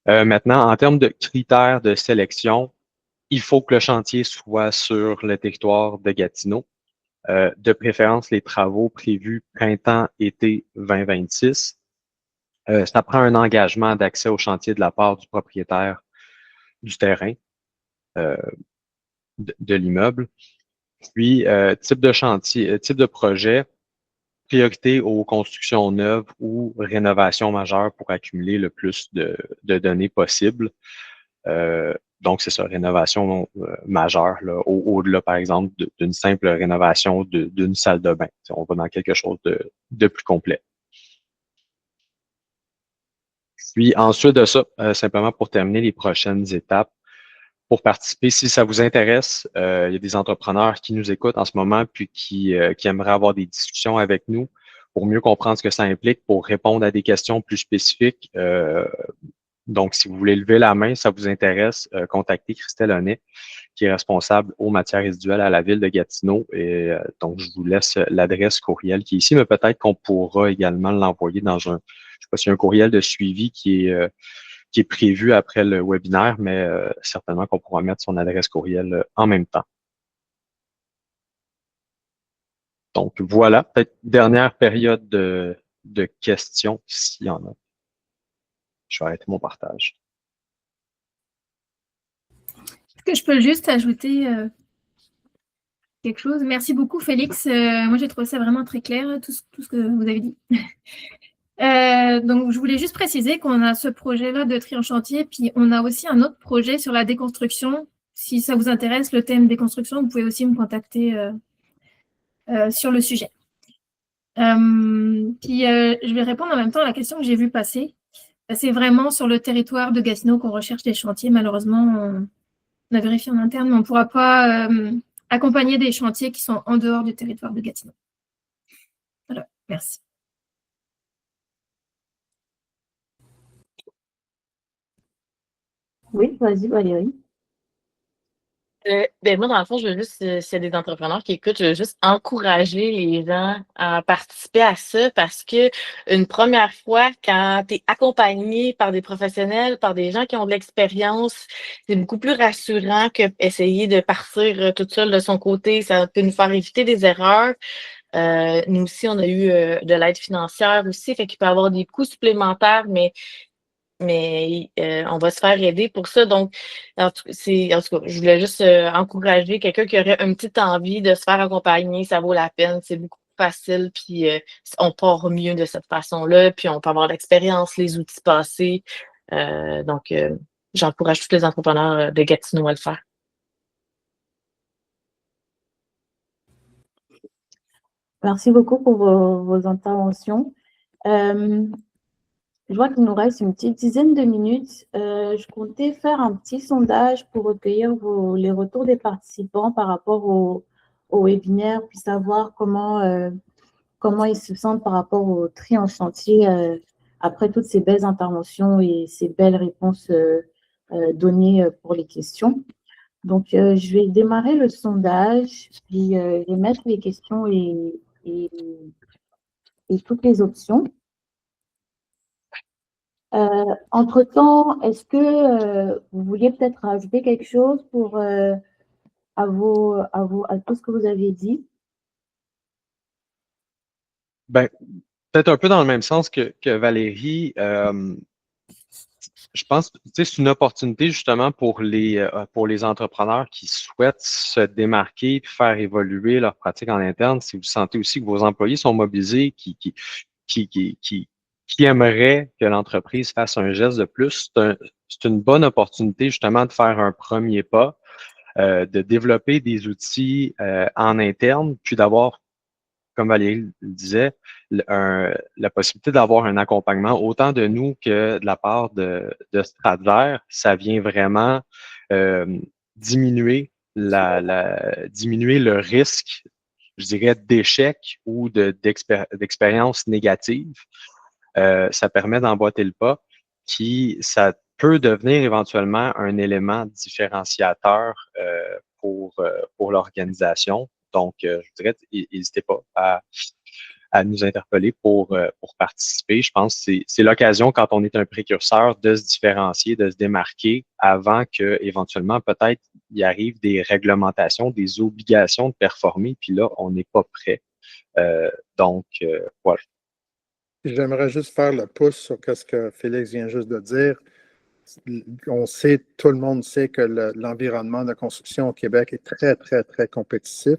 Maintenant, en termes de critères de sélection, il faut que le chantier soit sur le territoire de Gatineau. De préférence, les travaux prévus printemps-été 2026. Ça prend un engagement d'accès au chantier de la part du propriétaire du terrain de l'immeuble. Puis, type de chantier, type de projet, priorité aux constructions neuves ou rénovations majeures pour accumuler le plus de données possible. Donc, c'est ça, rénovation majeure, là, au-delà, par exemple, d'une simple rénovation d'une salle de bain. On va dans quelque chose de plus complet. Puis ensuite de ça, simplement pour terminer les prochaines étapes, pour participer. Si ça vous intéresse, il y a des entrepreneurs qui nous écoutent en ce moment puis qui aimeraient avoir des discussions avec nous pour mieux comprendre ce que ça implique, pour répondre à des questions plus spécifiques. Donc, si vous voulez lever la main, ça vous intéresse, contactez Christelle Honnet, qui est responsable aux matières résiduelles à la ville de Gatineau. Et donc, je vous laisse l'adresse courriel qui est ici, mais peut-être qu'on pourra également l'envoyer dans je sais pas s'il y a un courriel de suivi qui est prévu après le webinaire, mais certainement qu'on pourra mettre son adresse courriel en même temps. Donc, voilà, peut-être dernière période de questions, s'il y en a. Je vais arrêter mon partage.
Est-ce que je peux juste ajouter quelque chose? Merci beaucoup, Félix. Moi, j'ai trouvé ça vraiment très clair, tout ce que vous avez dit. Donc, je voulais juste préciser qu'on a ce projet-là de tri en chantier, puis on a aussi un autre projet sur la déconstruction. Si ça vous intéresse, le thème déconstruction, vous pouvez aussi me contacter sur le sujet. Puis, je vais répondre en même temps à la question que j'ai vue passer. C'est vraiment sur le territoire de Gatineau qu'on recherche des chantiers. Malheureusement, on a vérifié en interne, mais on ne pourra pas accompagner des chantiers qui sont en dehors du territoire de Gatineau. Voilà, merci.
Oui, vas-y, Valérie.
Moi, dans le fond, je veux juste, s'il y a des entrepreneurs qui écoutent, je veux juste encourager les gens à participer à ça parce que une première fois, quand tu es accompagné par des professionnels, par des gens qui ont de l'expérience, c'est beaucoup plus rassurant que essayer de partir toute seule de son côté. Ça peut nous faire éviter des erreurs. Nous aussi, on a eu de l'aide financière aussi, fait qu'il peut y avoir des coûts supplémentaires, mais on va se faire aider pour ça. Donc, en tout cas, je voulais juste encourager quelqu'un qui aurait une petite envie de se faire accompagner. Ça vaut la peine. C'est beaucoup plus facile. Puis, on part mieux de cette façon-là. Puis, on peut avoir l'expérience, les outils passés. Donc, j'encourage tous les entrepreneurs de Gatineau à le faire.
Merci beaucoup pour vos interventions. Je vois qu'il nous reste une petite dizaine de minutes. Je comptais faire un petit sondage pour recueillir les retours des participants par rapport au webinaire, puis savoir comment ils se sentent par rapport au tri en chantier après toutes ces belles interventions et ces belles réponses données pour les questions. Donc, je vais démarrer le sondage, puis je vais mettre les questions et toutes les options. Entre-temps, est-ce que vous vouliez peut-être rajouter quelque chose pour à tout ce que vous avez dit?
Ben, peut-être un peu dans le même sens que Valérie. Je pense que c'est une opportunité justement pour les entrepreneurs qui souhaitent se démarquer et faire évoluer leur pratique en interne. Si vous sentez aussi que vos employés sont mobilisés, qui aimeraient que l'entreprise fasse un geste de plus, c'est une bonne opportunité justement de faire un premier pas, de développer des outils en interne, puis d'avoir, comme Valérie le disait, la possibilité d'avoir un accompagnement autant de nous que de la part de Stratver. Ça vient vraiment diminuer le risque, je dirais, d'échec ou d'expérience négative. Ça permet d'emboîter le pas, ça peut devenir éventuellement un élément différenciateur pour l'organisation. Donc, je dirais, n'hésitez pas à nous interpeller pour participer. Je pense que c'est l'occasion, quand on est un précurseur, de se différencier, de se démarquer avant que éventuellement peut-être il arrive des réglementations, des obligations de performer, puis là, on n'est pas prêt. Donc, voilà.
J'aimerais juste faire le pouce sur ce que Félix vient juste de dire. Tout le monde sait que l'environnement de construction au Québec est très, très, très compétitif,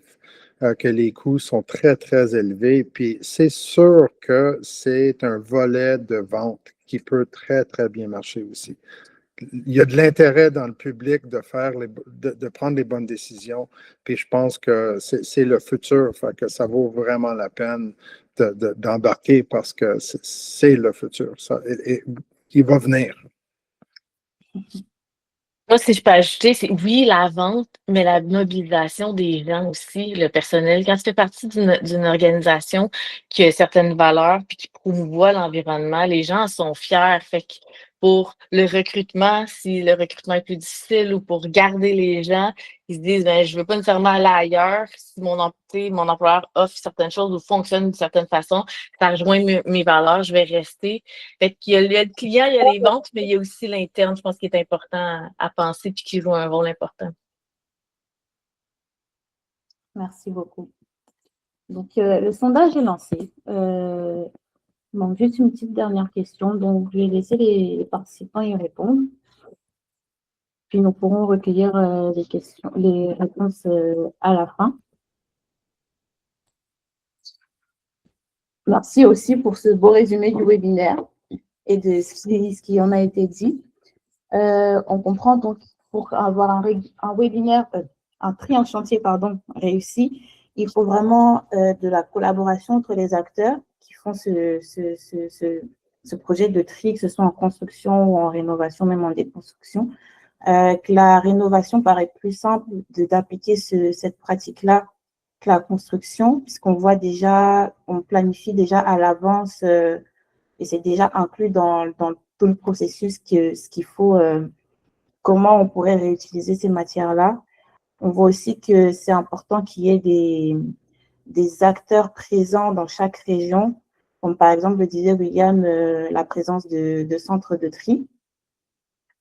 que les coûts sont très, très élevés. Puis c'est sûr que c'est un volet de vente qui peut très, très bien marcher aussi. Il y a de l'intérêt dans le public de prendre les bonnes décisions. Puis je pense que c'est le futur, fait que ça vaut vraiment la peine d'embarquer parce que c'est le futur. Il va venir.
Moi, si je peux ajouter, c'est oui, la vente, mais la mobilisation des gens aussi, le personnel. Quand tu fais partie d'une organisation qui a certaines valeurs puis qui promouvoit l'environnement, les gens en sont fiers. Fait que pour le recrutement, si le recrutement est plus difficile ou pour garder les gens, ils se disent, ben, je veux pas nécessairement aller ailleurs si mon employeur offre certaines choses ou fonctionne d'une certaine façon, ça rejoint mes valeurs, je vais rester. Fait qu'il y a le client, il y a les ventes, mais il y a aussi l'interne, je pense, qui est important à penser puis qui joue un rôle important.
Merci beaucoup. Donc, le sondage est lancé. Bon, juste une petite dernière question. Donc, je vais laisser les participants y répondre. Puis, nous pourrons recueillir les réponses à la fin. Merci aussi pour ce beau résumé du webinaire et de ce qui en a été dit. On comprend donc pour avoir un webinaire, un tri en chantier, pardon, réussi, il faut vraiment de la collaboration entre les acteurs qui font ce projet de tri, que ce soit en construction ou en rénovation, même en déconstruction. Que la rénovation paraît plus simple d'appliquer cette pratique-là que la construction, puisqu'on voit déjà, on planifie déjà à l'avance et c'est déjà inclus dans tout le processus ce qu'il faut, comment on pourrait réutiliser ces matières-là. On voit aussi que c'est important qu'il y ait des acteurs présents dans chaque région, comme par exemple le disait William, la présence de centres de tri.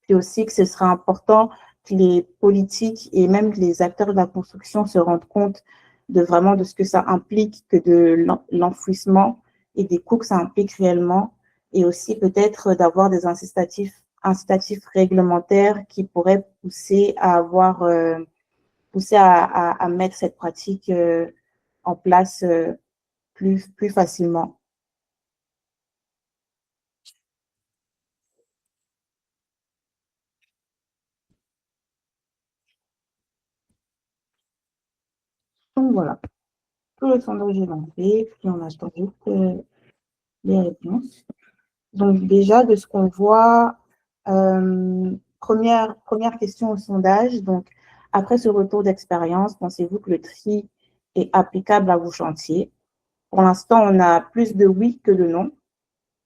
Puis aussi que ce serait important que les politiques et même les acteurs de la construction se rendent compte de vraiment de ce que ça implique, que de l'enfouissement et des coûts que ça implique réellement, et aussi peut-être d'avoir des incitatifs réglementaires qui pourraient pousser à mettre cette pratique en place plus facilement. Donc voilà, tout le sondage est lancé, puis on attend juste les réponses. Donc déjà, de ce qu'on voit, première question au sondage. Donc, après ce retour d'expérience, pensez-vous que le tri est applicable à vos chantiers? Pour l'instant, on a plus de oui que de non,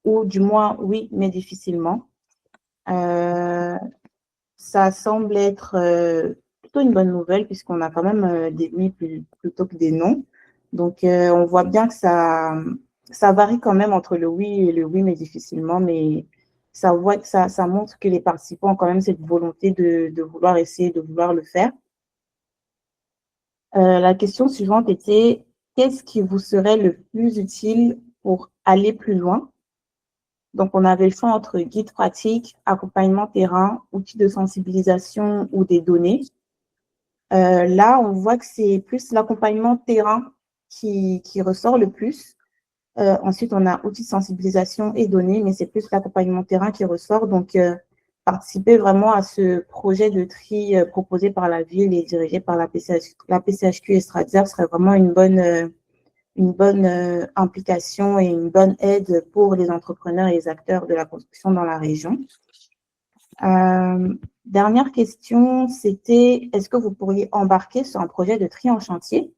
ou du moins oui, mais difficilement. Ça semble être plutôt une bonne nouvelle puisqu'on a quand même des oui plutôt que des non. Donc, on voit bien que ça varie quand même entre le oui et le oui, mais difficilement, mais ça montre que les participants ont quand même cette volonté de vouloir essayer, de vouloir le faire. La question suivante était, qu'est-ce qui vous serait le plus utile pour aller plus loin? Donc, on avait le choix entre guide pratique, accompagnement terrain, outils de sensibilisation ou des données. Là, on voit que c'est plus l'accompagnement terrain qui ressort le plus. Ensuite, on a outils de sensibilisation et données, mais c'est plus l'accompagnement terrain qui ressort. Donc, participer vraiment à ce projet de tri proposé par la ville et dirigé par la PCHQ et Stratzer serait vraiment une bonne implication et une bonne aide pour les entrepreneurs et les acteurs de la construction dans la région. Dernière question, c'était est-ce que vous pourriez embarquer sur un projet de tri en chantier?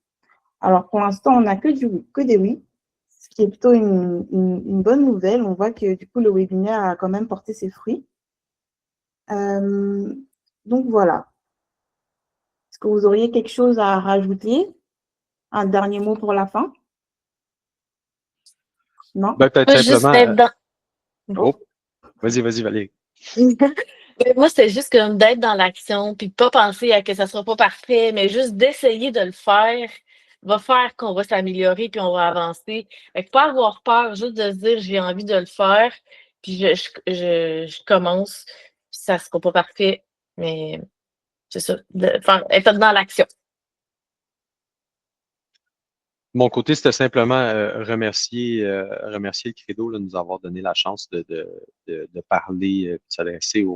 Alors, pour l'instant, on n'a que des oui, ce qui est plutôt une bonne nouvelle. On voit que du coup, le webinaire a quand même porté ses fruits. Donc, voilà. Est-ce que vous auriez quelque chose à rajouter? Un dernier mot pour la fin? Non?
Ben, peut-être simplement.
Oh.
Vas-y, Valérie.
Moi, c'était juste comme d'être dans l'action, puis pas penser à que ça sera pas parfait, mais juste d'essayer de le faire va faire qu'on va s'améliorer puis on va avancer. Fait que pas avoir peur, juste de se dire j'ai envie de le faire, puis je commence, puis ça sera pas parfait, mais c'est ça, être dans l'action.
De mon côté, c'était simplement remercier le Credo de nous avoir donné la chance de parler, de s'adresser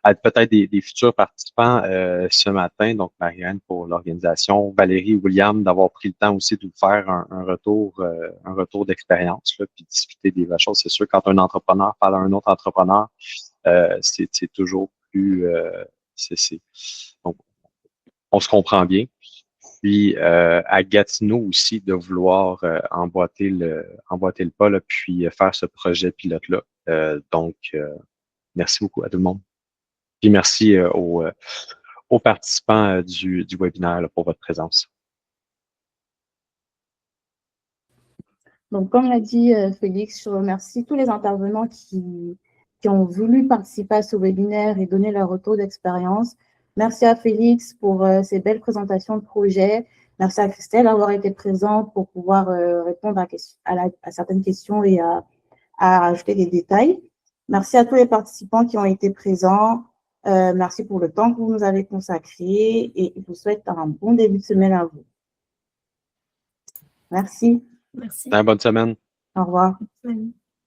à peut-être des futurs participants ce matin. Donc, Marianne pour l'organisation, Valérie et William d'avoir pris le temps aussi de nous faire un retour d'expérience, puis discuter des vraies choses. C'est sûr, quand un entrepreneur parle à un autre entrepreneur, c'est toujours plus Donc, on se comprend bien. Puis à Gatineau aussi, de vouloir emboîter le pas, là, puis faire ce projet pilote-là. Donc, merci beaucoup à tout le monde. Puis merci aux participants du webinaire là, pour votre présence.
Donc, comme l'a dit Félix, je remercie tous les intervenants qui ont voulu participer à ce webinaire et donner leur retour d'expérience. Merci à Félix pour ses belles présentations de projet. Merci à Christelle d'avoir été présente pour pouvoir répondre à certaines questions et à ajouter des détails. Merci à tous les participants qui ont été présents. Merci pour le temps que vous nous avez consacré et je vous souhaite un bon début de semaine à vous. Merci.
Merci.
Bonne semaine.
Au revoir.
Bonne semaine.